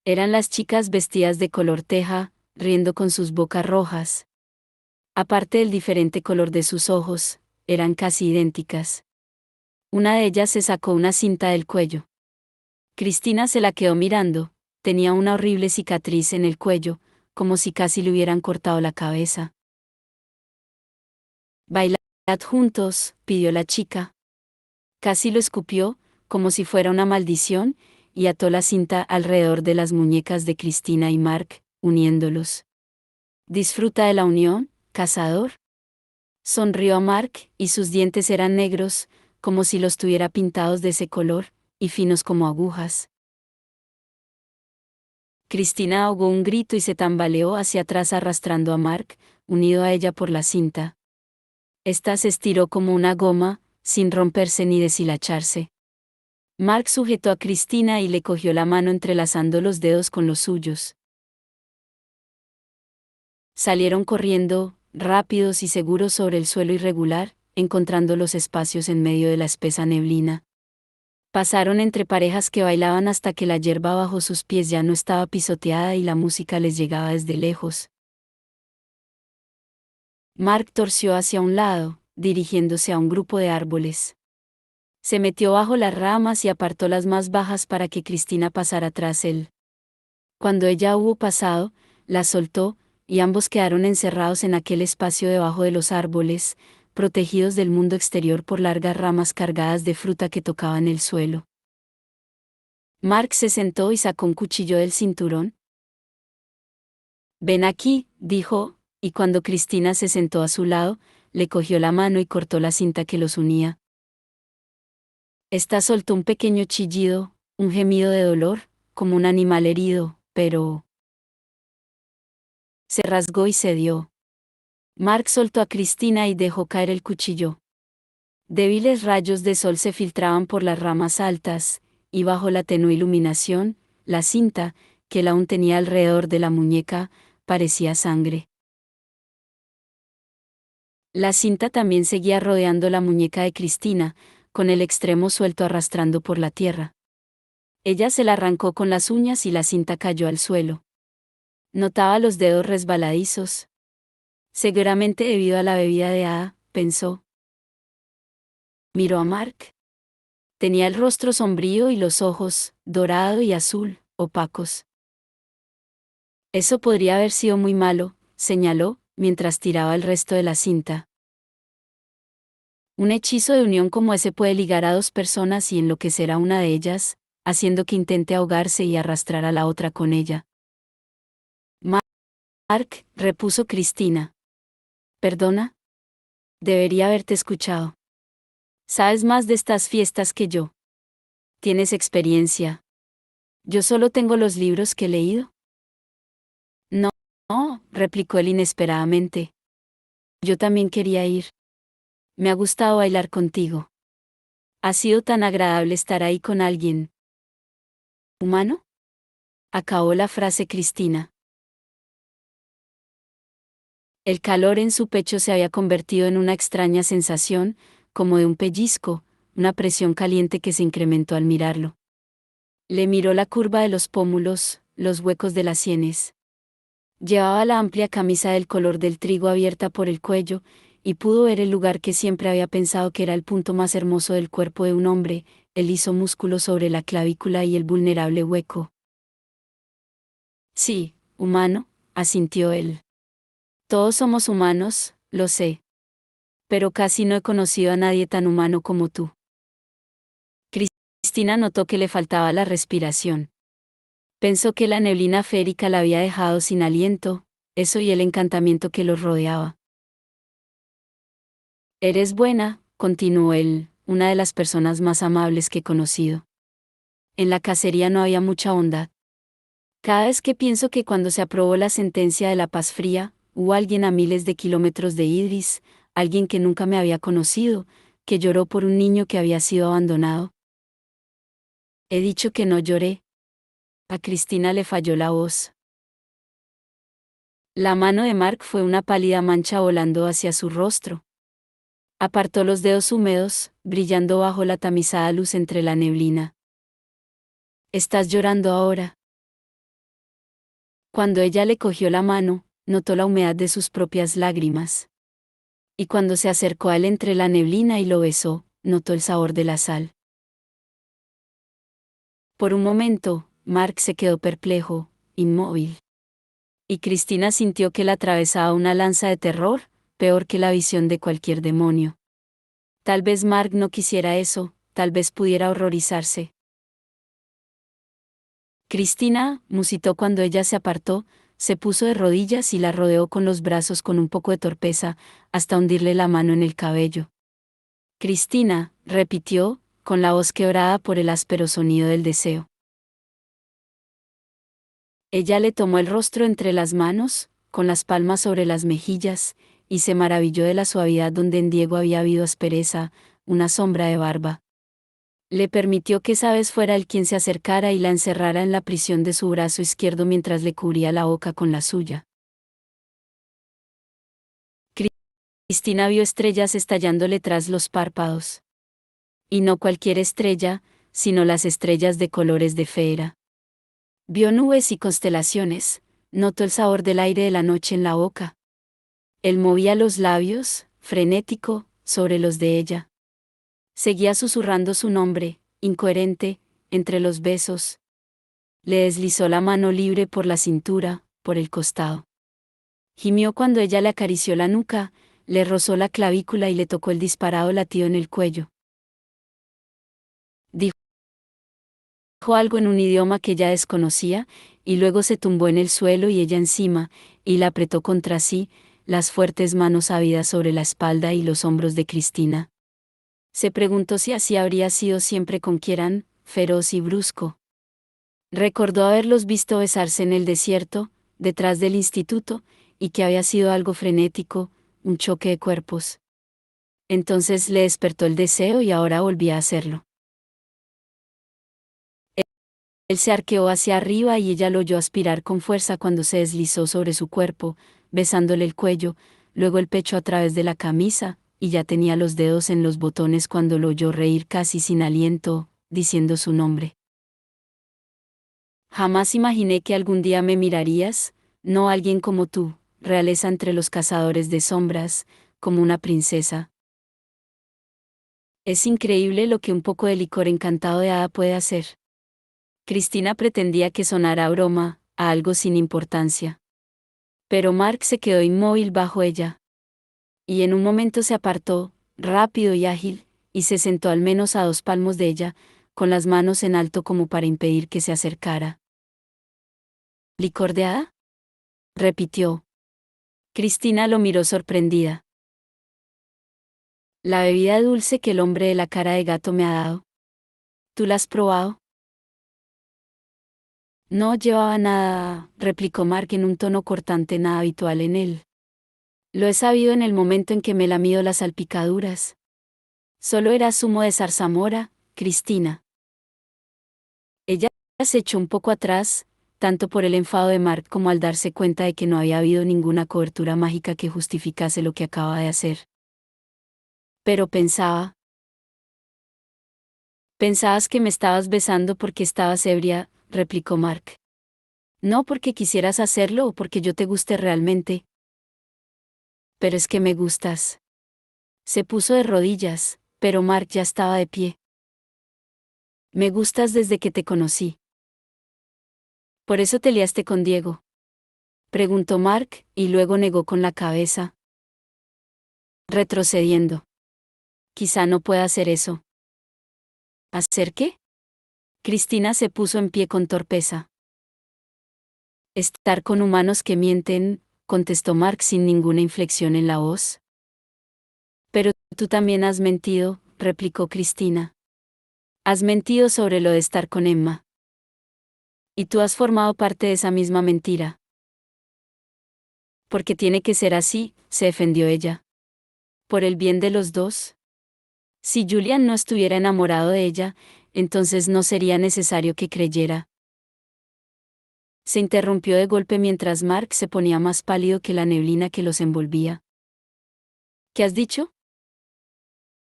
Eran las chicas vestidas de color teja, riendo con sus bocas rojas. Aparte del diferente color de sus ojos, eran casi idénticas. Una de ellas se sacó una cinta del cuello. Cristina se la quedó mirando, tenía una horrible cicatriz en el cuello, como si casi le hubieran cortado la cabeza. Bailad juntos, pidió la chica. Casi lo escupió, como si fuera una maldición, y ató la cinta alrededor de las muñecas de Cristina y Mark, uniéndolos. ¿Disfruta de la unión, cazador? Sonrió a Mark, y sus dientes eran negros, como si los tuviera pintados de ese color, y finos como agujas. Cristina ahogó un grito y se tambaleó hacia atrás arrastrando a Mark, unido a ella por la cinta. Esta se estiró como una goma, sin romperse ni deshilacharse. Mark sujetó a Cristina y le cogió la mano entrelazando los dedos con los suyos. Salieron corriendo, rápidos y seguros sobre el suelo irregular, encontrando los espacios en medio de la espesa neblina. Pasaron entre parejas que bailaban hasta que la hierba bajo sus pies ya no estaba pisoteada y la música les llegaba desde lejos. Mark torció hacia un lado, dirigiéndose a un grupo de árboles. Se metió bajo las ramas y apartó las más bajas para que Cristina pasara tras él. Cuando ella hubo pasado, la soltó, y ambos quedaron encerrados en aquel espacio debajo de los árboles, protegidos del mundo exterior por largas ramas cargadas de fruta que tocaban el suelo. Mark se sentó y sacó un cuchillo del cinturón. Ven aquí, dijo, y cuando Cristina se sentó a su lado, le cogió la mano y cortó la cinta que los unía. Esta soltó un pequeño chillido, un gemido de dolor, como un animal herido, pero se rasgó y cedió. Mark soltó a Cristina y dejó caer el cuchillo. Débiles rayos de sol se filtraban por las ramas altas, y bajo la tenue iluminación, la cinta, que él aún tenía alrededor de la muñeca, parecía sangre. La cinta también seguía rodeando la muñeca de Cristina, con el extremo suelto arrastrando por la tierra. Ella se la arrancó con las uñas y la cinta cayó al suelo. Notaba los dedos resbaladizos. Seguramente debido a la bebida de hada, pensó. Miró a Mark. Tenía el rostro sombrío y los ojos, dorado y azul, opacos. Eso podría haber sido muy malo, señaló, mientras tiraba el resto de la cinta. Un hechizo de unión como ese puede ligar a dos personas y enloquecer a una de ellas, haciendo que intente ahogarse y arrastrar a la otra con ella. Mark, repuso Cristina. ¿Perdona? Debería haberte escuchado. Sabes más de estas fiestas que yo. Tienes experiencia. Yo solo tengo los libros que he leído. No, no, replicó él inesperadamente. Yo también quería ir. Me ha gustado bailar contigo. Ha sido tan agradable estar ahí con alguien. ¿Humano? Acabó la frase Cristina. El calor en su pecho se había convertido en una extraña sensación, como de un pellizco, una presión caliente que se incrementó al mirarlo. Le miró la curva de los pómulos, los huecos de las sienes. Llevaba la amplia camisa del color del trigo abierta por el cuello, y pudo ver el lugar que siempre había pensado que era el punto más hermoso del cuerpo de un hombre, el liso músculo sobre la clavícula y el vulnerable hueco. Sí, humano, asintió él. Todos somos humanos, lo sé. Pero casi no he conocido a nadie tan humano como tú. Cristina notó que le faltaba la respiración. Pensó que la neblina férica la había dejado sin aliento, eso y el encantamiento que los rodeaba. Eres buena, continuó él, una de las personas más amables que he conocido. En la cacería no había mucha bondad. Cada vez que pienso que cuando se aprobó la sentencia de la paz fría, hubo alguien a miles de kilómetros de Idris, alguien que nunca me había conocido, que lloró por un niño que había sido abandonado. He dicho que no lloré. A Cristina le falló la voz. La mano de Mark fue una pálida mancha volando hacia su rostro. Apartó los dedos húmedos, brillando bajo la tamizada luz entre la neblina. ¿Estás llorando ahora? Cuando ella le cogió la mano, notó la humedad de sus propias lágrimas. Y cuando se acercó a él entre la neblina y lo besó, notó el sabor de la sal. Por un momento, Mark se quedó perplejo, inmóvil. Y Cristina sintió que le atravesaba una lanza de terror, peor que la visión de cualquier demonio. Tal vez Mark no quisiera eso, tal vez pudiera horrorizarse. Cristina, musitó cuando ella se apartó, se puso de rodillas y la rodeó con los brazos con un poco de torpeza, hasta hundirle la mano en el cabello. Cristina, repitió, con la voz quebrada por el áspero sonido del deseo. Ella le tomó el rostro entre las manos, con las palmas sobre las mejillas, y se maravilló de la suavidad donde en Diego había habido aspereza, una sombra de barba. Le permitió que esa vez fuera él quien se acercara y la encerrara en la prisión de su brazo izquierdo mientras le cubría la boca con la suya. Cristina vio estrellas estallándole tras los párpados. Y no cualquier estrella, sino las estrellas de colores de Fera. Vio nubes y constelaciones, notó el sabor del aire de la noche en la boca. Él movía los labios, frenético, sobre los de ella. Seguía susurrando su nombre, incoherente, entre los besos. Le deslizó la mano libre por la cintura, por el costado. Gimió cuando ella le acarició la nuca, le rozó la clavícula y le tocó el disparado latido en el cuello. Dijo algo en un idioma que ella desconocía, y luego se tumbó en el suelo y ella encima, y la apretó contra sí, las fuertes manos ávidas sobre la espalda y los hombros de Cristina. Se preguntó si así habría sido siempre con Kieran, feroz y brusco. Recordó haberlos visto besarse en el desierto, detrás del instituto, y que había sido algo frenético, un choque de cuerpos. Entonces le despertó el deseo y ahora volvía a hacerlo. Él se arqueó hacia arriba y ella lo oyó aspirar con fuerza cuando se deslizó sobre su cuerpo, besándole el cuello, luego el pecho a través de la camisa, y ya tenía los dedos en los botones cuando lo oyó reír casi sin aliento, diciendo su nombre. Jamás imaginé que algún día me mirarías, no alguien como tú, realeza entre los cazadores de sombras, como una princesa. Es increíble lo que un poco de licor encantado de hada puede hacer. Cristina pretendía que sonara a broma, a algo sin importancia. Pero Mark se quedó inmóvil bajo ella. Y en un momento se apartó, rápido y ágil, y se sentó al menos a 2 palmos de ella, con las manos en alto como para impedir que se acercara. ¿Licor de hada?, repitió. Cristina lo miró sorprendida. La bebida dulce que el hombre de la cara de gato me ha dado. ¿Tú la has probado? No llevaba nada, replicó Mark en un tono cortante nada habitual en él. Lo he sabido en el momento en que me lamido las salpicaduras. Solo era zumo de zarzamora, Cristina. Ella se echó un poco atrás, tanto por el enfado de Mark como al darse cuenta de que no había habido ninguna cobertura mágica que justificase lo que acaba de hacer. Pero pensabas que me estabas besando porque estabas ebria, replicó Mark. No porque quisieras hacerlo o porque yo te guste realmente. Pero es que me gustas. Se puso de rodillas, pero Mark ya estaba de pie. Me gustas desde que te conocí. ¿Por eso te liaste con Diego?, preguntó Mark, y luego negó con la cabeza, retrocediendo. Quizá no pueda hacer eso. ¿Hacer qué? Cristina se puso en pie con torpeza. Estar con humanos que mienten, contestó Mark sin ninguna inflexión en la voz. Pero tú también has mentido, replicó Cristina. Has mentido sobre lo de estar con Emma. Y tú has formado parte de esa misma mentira. Porque tiene que ser así, se defendió ella. Por el bien de los dos. Si Julian no estuviera enamorado de ella, entonces no sería necesario que creyera. Se interrumpió de golpe mientras Mark se ponía más pálido que la neblina que los envolvía. ¿Qué has dicho?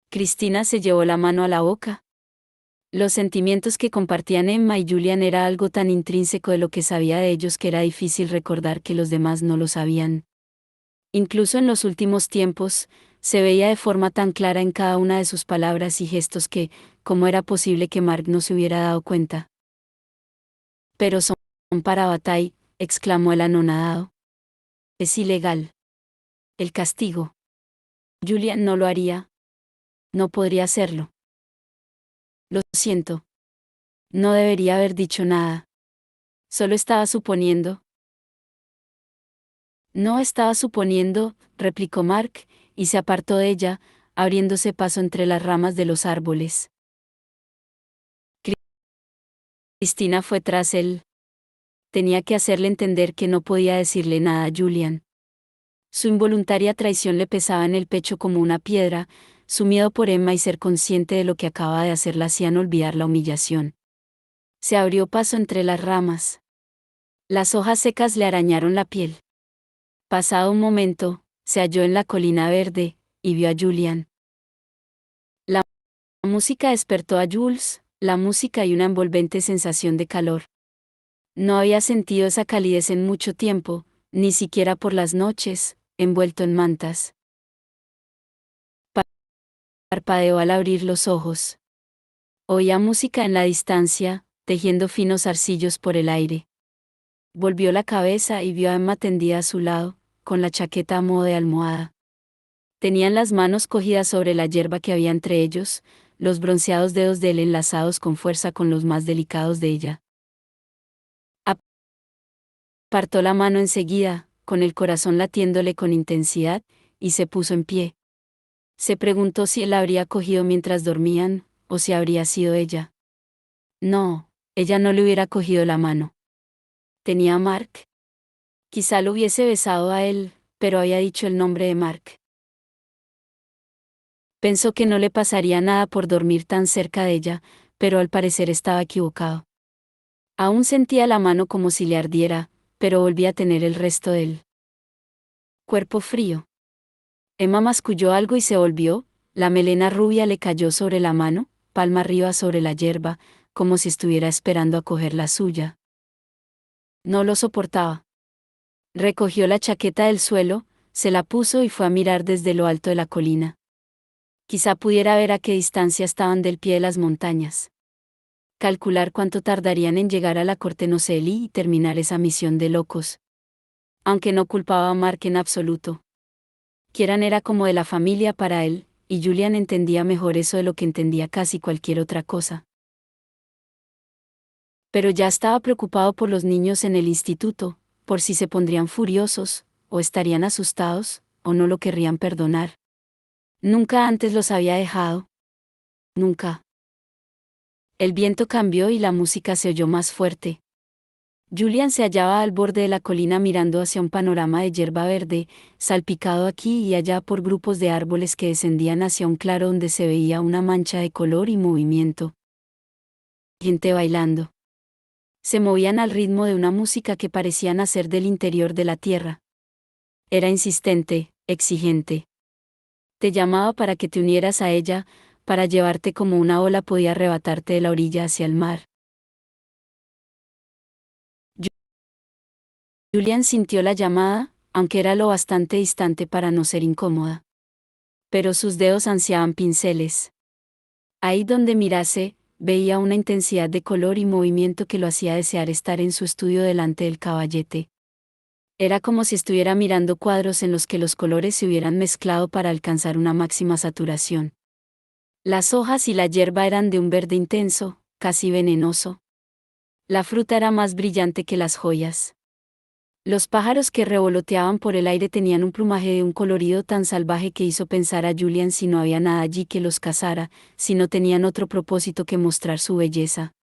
Cristina se llevó la mano a la boca. Los sentimientos que compartían Emma y Julian era algo tan intrínseco de lo que sabía de ellos que era difícil recordar que los demás no lo sabían. Incluso en los últimos tiempos, se veía de forma tan clara en cada una de sus palabras y gestos que, ¿cómo era posible que Mark no se hubiera dado cuenta? Pero son para Bataille, exclamó el anonadado. Es ilegal. El castigo. Julian no lo haría. No podría hacerlo. Lo siento. No debería haber dicho nada. Solo estaba suponiendo. No estaba suponiendo, replicó Mark, y se apartó de ella, abriéndose paso entre las ramas de los árboles. Cristina fue tras él. Tenía que hacerle entender que no podía decirle nada a Julian. Su involuntaria traición le pesaba en el pecho como una piedra, su miedo por Emma y ser consciente de lo que acaba de hacer la hacían olvidar la humillación. Se abrió paso entre las ramas. Las hojas secas le arañaron la piel. Pasado un momento, se halló en la colina verde, y vio a Julian. La música despertó a Jules, la música y una envolvente sensación de calor. No había sentido esa calidez en mucho tiempo, ni siquiera por las noches, envuelto en mantas. Parpadeó al abrir los ojos. Oía música en la distancia, tejiendo finos zarcillos por el aire. Volvió la cabeza y vio a Emma tendida a su lado, con la chaqueta a modo de almohada. Tenían las manos cogidas sobre la hierba que había entre ellos, los bronceados dedos de él enlazados con fuerza con los más delicados de ella. Apartó la mano enseguida, con el corazón latiéndole con intensidad, y se puso en pie. Se preguntó si él la habría cogido mientras dormían, o si habría sido ella. No, ella no le hubiera cogido la mano. ¿Tenía a Mark? Quizá lo hubiese besado a él, pero había dicho el nombre de Mark. Pensó que no le pasaría nada por dormir tan cerca de ella, pero al parecer estaba equivocado. Aún sentía la mano como si le ardiera, pero volvía a tener el resto del cuerpo frío. Emma masculló algo y se volvió, la melena rubia le cayó sobre la mano, palma arriba sobre la yerba, como si estuviera esperando a coger la suya. No lo soportaba. Recogió la chaqueta del suelo, se la puso y fue a mirar desde lo alto de la colina. Quizá pudiera ver a qué distancia estaban del pie de las montañas. Calcular cuánto tardarían en llegar a la corte Nocelli y terminar esa misión de locos. Aunque no culpaba a Mark en absoluto. Kieran era como de la familia para él, y Julian entendía mejor eso de lo que entendía casi cualquier otra cosa. Pero ya estaba preocupado por los niños en el instituto, por si se pondrían furiosos, o estarían asustados, o no lo querrían perdonar. Nunca antes los había dejado. Nunca. El viento cambió y la música se oyó más fuerte. Julian se hallaba al borde de la colina mirando hacia un panorama de hierba verde, salpicado aquí y allá por grupos de árboles que descendían hacia un claro donde se veía una mancha de color y movimiento. Gente bailando. Se movían al ritmo de una música que parecía nacer del interior de la tierra. Era insistente, exigente. Te llamaba para que te unieras a ella, para llevarte como una ola podía arrebatarte de la orilla hacia el mar. Julian sintió la llamada, aunque era lo bastante distante para no ser incómoda. Pero sus dedos ansiaban pinceles. Ahí donde mirase, veía una intensidad de color y movimiento que lo hacía desear estar en su estudio delante del caballete. Era como si estuviera mirando cuadros en los que los colores se hubieran mezclado para alcanzar una máxima saturación. Las hojas y la hierba eran de un verde intenso, casi venenoso. La fruta era más brillante que las joyas. Los pájaros que revoloteaban por el aire tenían un plumaje de un colorido tan salvaje que hizo pensar a Julian si no había nada allí que los cazara, si no tenían otro propósito que mostrar su belleza.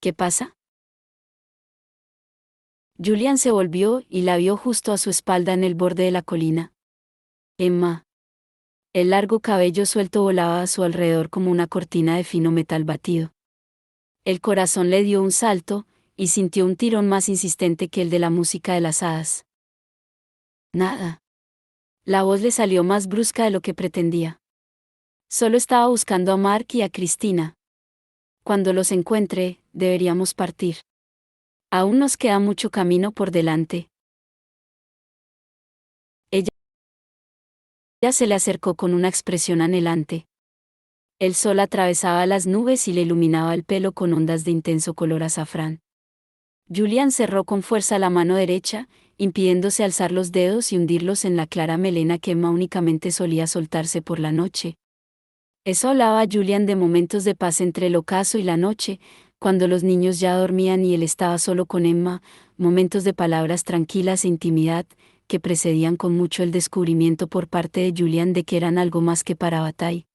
¿Qué pasa? Julian se volvió y la vio justo a su espalda en el borde de la colina. Emma. El largo cabello suelto volaba a su alrededor como una cortina de fino metal batido. El corazón le dio un salto, y sintió un tirón más insistente que el de la música de las hadas. Nada. La voz le salió más brusca de lo que pretendía. Solo estaba buscando a Mark y a Cristina. Cuando los encuentre, deberíamos partir. Aún nos queda mucho camino por delante. Ella se le acercó con una expresión anhelante. El sol atravesaba las nubes y le iluminaba el pelo con ondas de intenso color azafrán. Julian cerró con fuerza la mano derecha, impidiéndose alzar los dedos y hundirlos en la clara melena que Emma únicamente solía soltarse por la noche. Eso hablaba Julian de momentos de paz entre el ocaso y la noche, cuando los niños ya dormían y él estaba solo con Emma, momentos de palabras tranquilas e intimidad, que precedían con mucho el descubrimiento por parte de Julian de que eran algo más que para Bataille.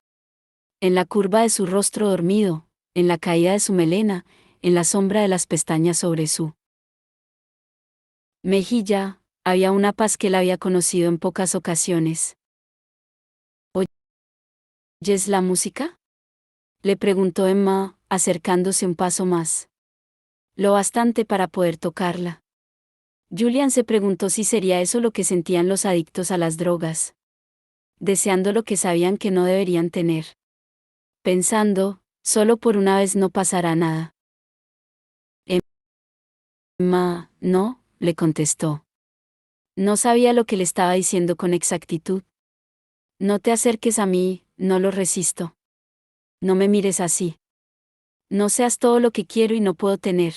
En la curva de su rostro dormido, en la caída de su melena, en la sombra de las pestañas sobre su mejilla, había una paz que él había conocido en pocas ocasiones. ¿Oyes la música? Le preguntó Emma, acercándose un paso más. Lo bastante para poder tocarla. Julian se preguntó si sería eso lo que sentían los adictos a las drogas. Deseando lo que sabían que no deberían tener. Pensando, solo por una vez no pasará nada. Emma, no, le contestó. No sabía lo que le estaba diciendo con exactitud. No te acerques a mí, no lo resisto. No me mires así. No seas todo lo que quiero y no puedo tener.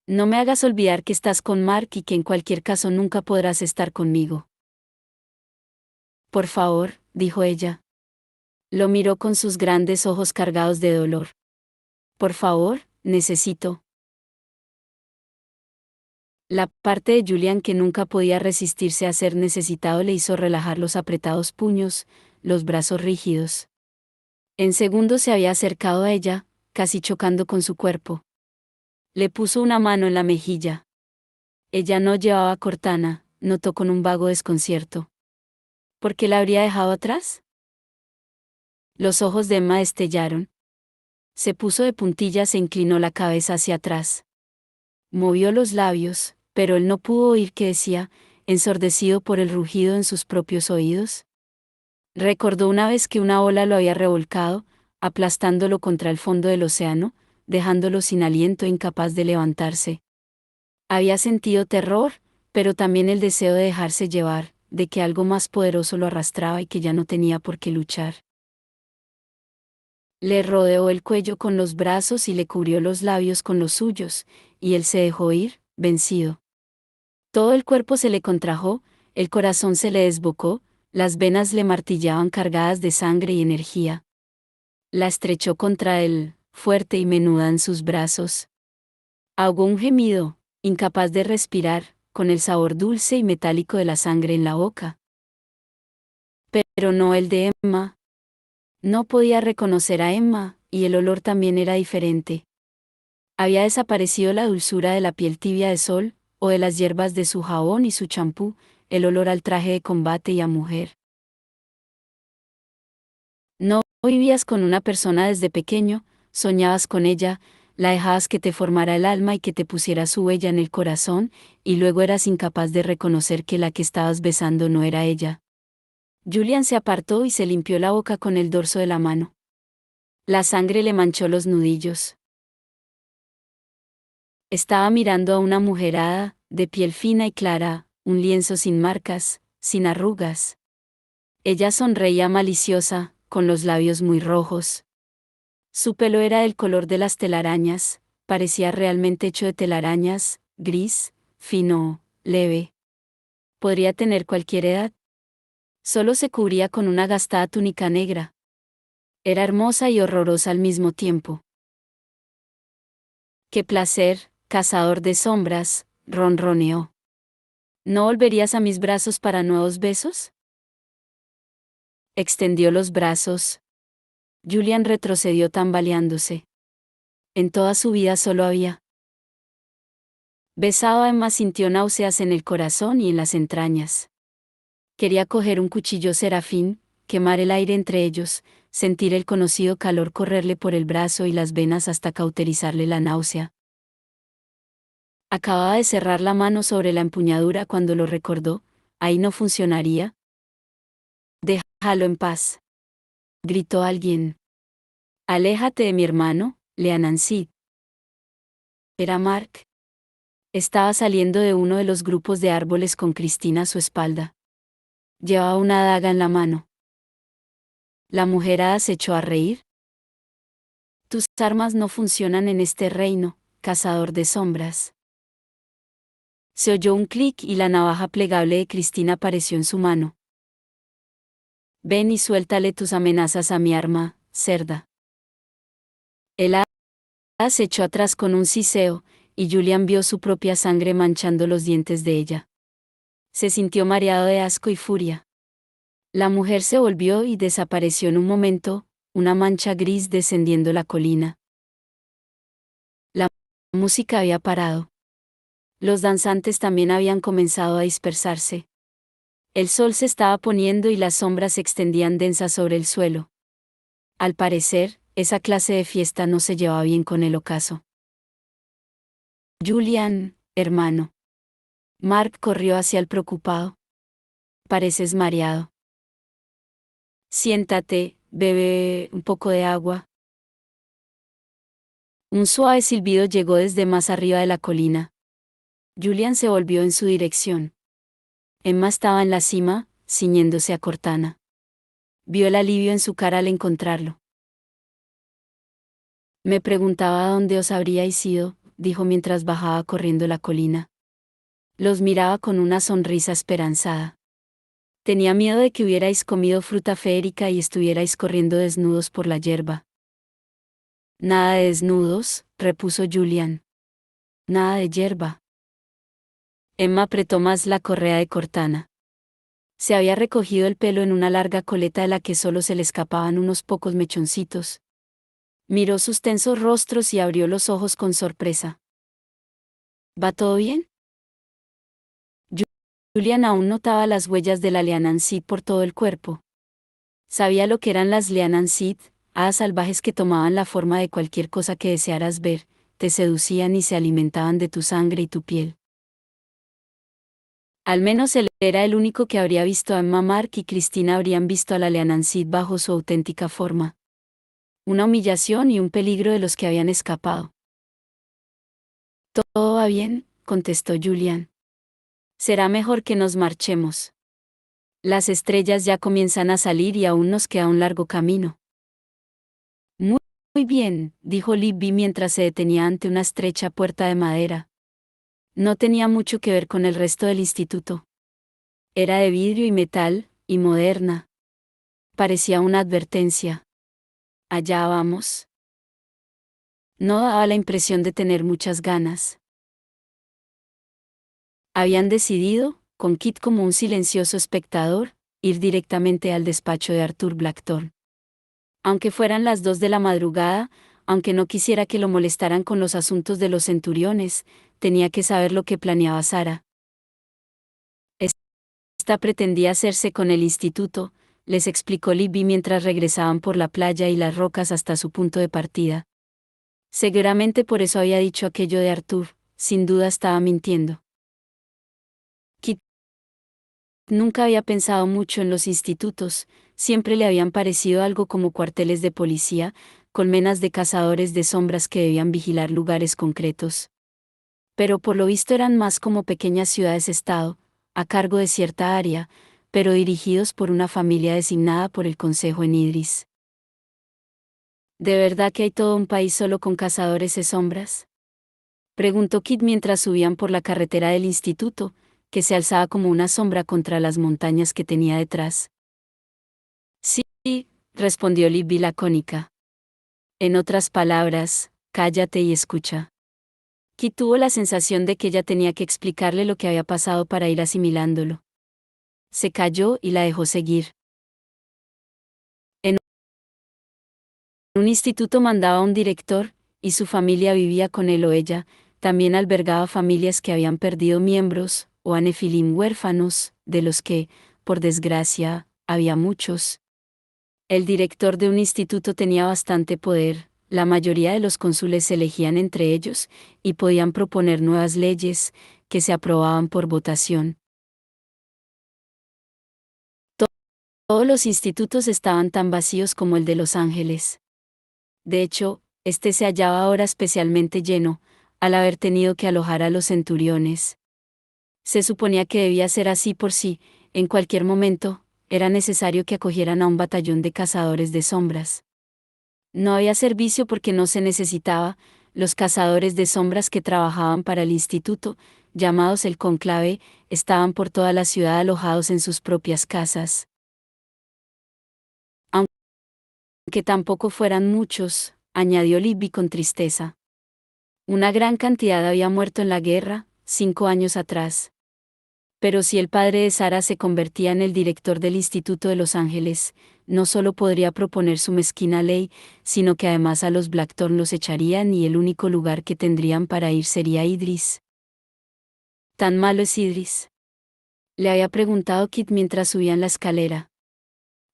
No me hagas olvidar que estás con Mark y que en cualquier caso nunca podrás estar conmigo. Por favor, dijo ella. Lo miró con sus grandes ojos cargados de dolor. Por favor, necesito. La parte de Julian que nunca podía resistirse a ser necesitado le hizo relajar los apretados puños, los brazos rígidos. En segundos se había acercado a ella, casi chocando con su cuerpo. Le puso una mano en la mejilla. Ella no llevaba cortana, notó con un vago desconcierto. ¿Por qué la habría dejado atrás? Los ojos de Emma destellaron. Se puso de puntillas e inclinó la cabeza hacia atrás. Movió los labios, pero él no pudo oír qué decía, ensordecido por el rugido en sus propios oídos? Recordó una vez que una ola lo había revolcado, aplastándolo contra el fondo del océano, dejándolo sin aliento e incapaz de levantarse. Había sentido terror, pero también el deseo de dejarse llevar, de que algo más poderoso lo arrastraba y que ya no tenía por qué luchar. Le rodeó el cuello con los brazos y le cubrió los labios con los suyos, y él se dejó ir, vencido. Todo el cuerpo se le contrajo, el corazón se le desbocó, las venas le martillaban cargadas de sangre y energía. La estrechó contra él, fuerte y menuda en sus brazos. Ahogó un gemido, incapaz de respirar, con el sabor dulce y metálico de la sangre en la boca. Pero no el de Emma. No podía reconocer a Emma, y el olor también era diferente. Había desaparecido la dulzura de la piel tibia de sol, o de las hierbas de su jabón y su champú, el olor al traje de combate y a mujer. No vivías con una persona desde pequeño, soñabas con ella, la dejabas que te formara el alma y que te pusiera su huella en el corazón, y luego eras incapaz de reconocer que la que estabas besando no era ella. Julian se apartó y se limpió la boca con el dorso de la mano. La sangre le manchó los nudillos. Estaba mirando a una mujerada, de piel fina y clara, un lienzo sin marcas, sin arrugas. Ella sonreía maliciosa, con los labios muy rojos. Su pelo era del color de las telarañas, parecía realmente hecho de telarañas, gris, fino, leve. Podría tener cualquier edad. Solo se cubría con una gastada túnica negra. Era hermosa y horrorosa al mismo tiempo. ¡Qué placer, cazador de sombras!, ronroneó. ¿No volverías a mis brazos para nuevos besos? Extendió los brazos. Julian retrocedió tambaleándose. En toda su vida solo había besado a Emma. Sintió náuseas en el corazón y en las entrañas. Quería coger un cuchillo serafín, quemar el aire entre ellos, sentir el conocido calor correrle por el brazo y las venas hasta cauterizarle la náusea. Acababa de cerrar la mano sobre la empuñadura cuando lo recordó. ¿Ahí no funcionaría? Déjalo en paz, gritó alguien. Aléjate de mi hermano, Leanansid. Era Mark. Estaba saliendo de uno de los grupos de árboles con Cristina a su espalda. Llevaba una daga en la mano. La mujerada se echó a reír. Tus armas no funcionan en este reino, cazador de sombras. Se oyó un clic y la navaja plegable de Cristina apareció en su mano. Ven y suéltale tus amenazas a mi arma, cerda. El hada se echó atrás con un siseo, y Julian vio su propia sangre manchando los dientes de ella. Se sintió mareado de asco y furia. La mujer se volvió y desapareció en un momento, una mancha gris descendiendo la colina. La música había parado. Los danzantes también habían comenzado a dispersarse. El sol se estaba poniendo y las sombras se extendían densas sobre el suelo. Al parecer, esa clase de fiesta no se llevaba bien con el ocaso. Julian, hermano. Mark corrió hacia el preocupado. Pareces mareado. Siéntate, bebe un poco de agua. Un suave silbido llegó desde más arriba de la colina. Julian se volvió en su dirección. Emma estaba en la cima, ciñéndose a Cortana. Vio el alivio en su cara al encontrarlo. Me preguntaba dónde os habríais ido, dijo mientras bajaba corriendo la colina. Los miraba con una sonrisa esperanzada. Tenía miedo de que hubierais comido fruta feérica y estuvierais corriendo desnudos por la hierba. Nada de desnudos, repuso Julian. Nada de hierba. Emma apretó más la correa de Cortana. Se había recogido el pelo en una larga coleta de la que solo se le escapaban unos pocos mechoncitos. Miró sus tensos rostros y abrió los ojos con sorpresa. ¿Va todo bien? Julian aún notaba las huellas de la Leanansid por todo el cuerpo. Sabía lo que eran las Leanansid, hadas salvajes que tomaban la forma de cualquier cosa que desearas ver, te seducían y se alimentaban de tu sangre y tu piel. Al menos él era el único que habría visto a Emma Mark y Cristina habrían visto a la Leanancy bajo su auténtica forma. Una humillación y un peligro de los que habían escapado. «Todo va bien», contestó Julian. «Será mejor que nos marchemos. Las estrellas ya comienzan a salir y aún nos queda un largo camino». «Muy, muy bien», dijo Libby mientras se detenía ante una estrecha puerta de madera. No tenía mucho que ver con el resto del instituto. Era de vidrio y metal, y moderna. Parecía una advertencia. «Allá vamos». No daba la impresión de tener muchas ganas. Habían decidido, con Kit como un silencioso espectador, ir directamente al despacho de Arthur Blackthorne. Aunque fueran las 2 de la madrugada, aunque no quisiera que lo molestaran con los asuntos de los centuriones, tenía que saber lo que planeaba Sara. Esta pretendía hacerse con el instituto, les explicó Libby mientras regresaban por la playa y las rocas hasta su punto de partida. Seguramente por eso había dicho aquello de Arthur, sin duda estaba mintiendo. Kit nunca había pensado mucho en los institutos, siempre le habían parecido algo como cuarteles de policía, colmenas de cazadores de sombras que debían vigilar lugares concretos. Pero por lo visto eran más como pequeñas ciudades-estado, a cargo de cierta área, pero dirigidos por una familia designada por el consejo en Idris. ¿De verdad que hay todo un país solo con cazadores de sombras?, preguntó Kit mientras subían por la carretera del instituto, que se alzaba como una sombra contra las montañas que tenía detrás. Sí, respondió Libby lacónica. En otras palabras, cállate y escucha. Kit tuvo la sensación de que ella tenía que explicarle lo que había pasado para ir asimilándolo. Se calló y la dejó seguir. En un instituto mandaba un director, y su familia vivía con él o ella, también albergaba familias que habían perdido miembros, o a nefilim huérfanos, de los que, por desgracia, había muchos. El director de un instituto tenía bastante poder, la mayoría de los cónsules se elegían entre ellos, y podían proponer nuevas leyes, que se aprobaban por votación. Todos los institutos estaban tan vacíos como el de Los Ángeles. De hecho, este se hallaba ahora especialmente lleno, al haber tenido que alojar a los centuriones. Se suponía que debía ser así por si, en cualquier momento, era necesario que acogieran a un batallón de cazadores de sombras. No había servicio porque no se necesitaba, los cazadores de sombras que trabajaban para el instituto, llamados el Cónclave, estaban por toda la ciudad alojados en sus propias casas. Aunque tampoco fueran muchos, añadió Libby con tristeza. Una gran cantidad había muerto en la guerra, 5 años atrás. Pero si el padre de Sara se convertía en el director del Instituto de Los Ángeles, no solo podría proponer su mezquina ley, sino que además a los Blackthorne los echarían y el único lugar que tendrían para ir sería Idris. ¿Tan malo es Idris?, le había preguntado Kit mientras subían la escalera.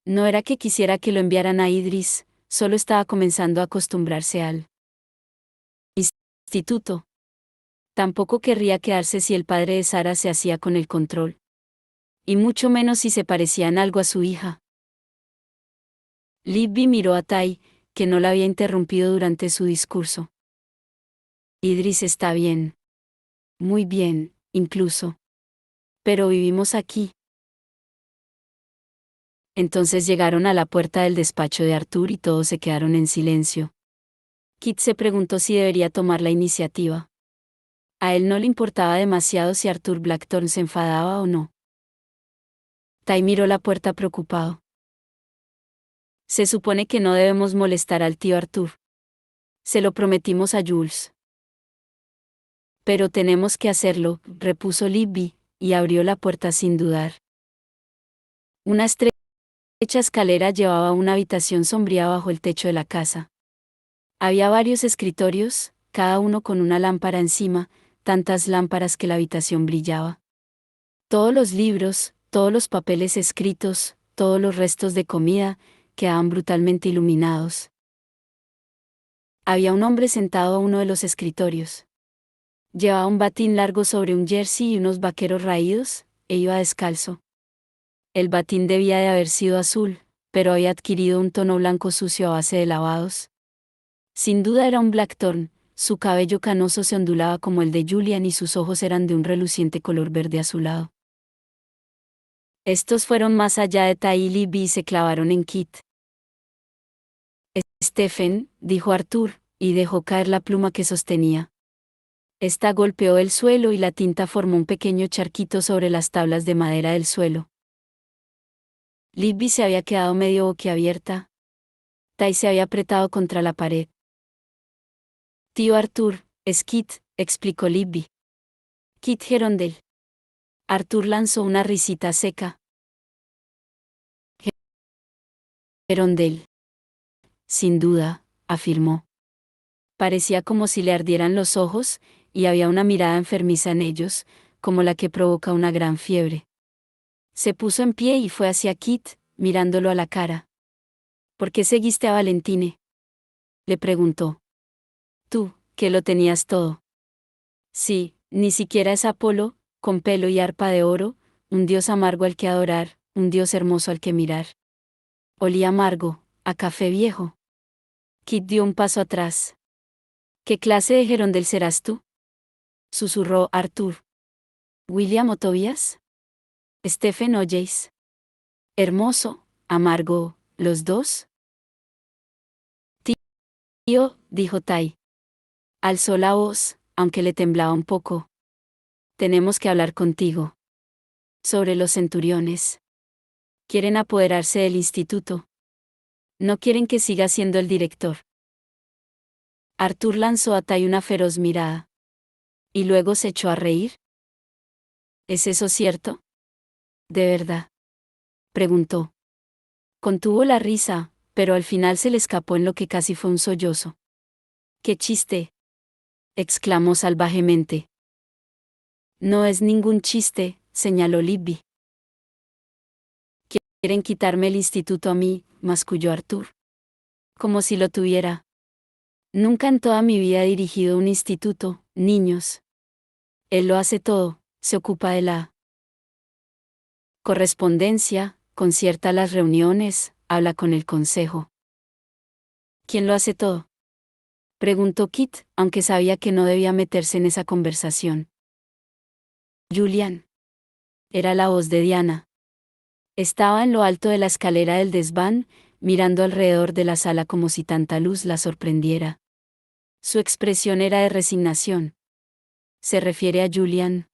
No era que quisiera que lo enviaran a Idris, solo estaba comenzando a acostumbrarse al instituto. Tampoco querría quedarse si el padre de Sara se hacía con el control. Y mucho menos si se parecían algo a su hija. Libby miró a Tai, que no la había interrumpido durante su discurso. Idris está bien. Muy bien, incluso. Pero vivimos aquí. Entonces llegaron a la puerta del despacho de Arthur y todos se quedaron en silencio. Kit se preguntó si debería tomar la iniciativa. A él no le importaba demasiado si Arthur Blackthorne se enfadaba o no. Tai miró la puerta preocupado. Se supone que no debemos molestar al tío Arthur. Se lo prometimos a Jules. Pero tenemos que hacerlo, repuso Libby, y abrió la puerta sin dudar. Una estrecha escalera llevaba a una habitación sombría bajo el techo de la casa. Había varios escritorios, cada uno con una lámpara encima, tantas lámparas que la habitación brillaba. Todos los libros, todos los papeles escritos, todos los restos de comida, quedaban brutalmente iluminados. Había un hombre sentado a uno de los escritorios. Llevaba un batín largo sobre un jersey y unos vaqueros raídos, e iba descalzo. El batín debía de haber sido azul, pero había adquirido un tono blanco sucio a base de lavados. Sin duda era un Blackthorn, su cabello canoso se ondulaba como el de Julian y sus ojos eran de un reluciente color verde azulado. Estos fueron más allá de Ty y Libby y se clavaron en Kit. Stephen, dijo Arthur, y dejó caer la pluma que sostenía. Esta golpeó el suelo y la tinta formó un pequeño charquito sobre las tablas de madera del suelo. Libby se había quedado medio boquiabierta. Ty se había apretado contra la pared. Tío Arthur, es Kit, explicó Libby. Kit Gerondel. Arthur lanzó una risita seca. Gerondel. Sin duda, afirmó. Parecía como si le ardieran los ojos, y había una mirada enfermiza en ellos, como la que provoca una gran fiebre. Se puso en pie y fue hacia Kit, mirándolo a la cara. ¿Por qué seguiste a Valentine? Le preguntó. Tú, que lo tenías todo. Sí, ni siquiera es Apolo, con pelo y arpa de oro, un dios amargo al que adorar, un dios hermoso al que mirar. Olía amargo, a café viejo. Kit dio un paso atrás. ¿Qué clase de gerondel serás tú? Susurró Arthur. ¿William o Tobias? ¿Stephen o Jace? Hermoso, amargo, ¿los dos? Tío, dijo Ty. Alzó la voz, aunque le temblaba un poco. Tenemos que hablar contigo. Sobre los centuriones. Quieren apoderarse del instituto. No quieren que siga siendo el director. Arthur lanzó a Ty una feroz mirada. Y luego se echó a reír. ¿Es eso cierto? ¿De verdad? Preguntó. Contuvo la risa, pero al final se le escapó en lo que casi fue un sollozo. ¡Qué chiste! Exclamó salvajemente. No es ningún chiste, señaló Libby. Quieren quitarme el instituto a mí, masculló Arthur. Como si lo tuviera. Nunca en toda mi vida he dirigido un instituto, niños. Él lo hace todo, se ocupa de la correspondencia, concierta las reuniones, habla con el consejo. ¿Quién lo hace todo? Preguntó Kit, aunque sabía que no debía meterse en esa conversación. Julian. Era la voz de Diana. Estaba en lo alto de la escalera del desván, mirando alrededor de la sala como si tanta luz la sorprendiera. Su expresión era de resignación. ¿Se refiere a Julian?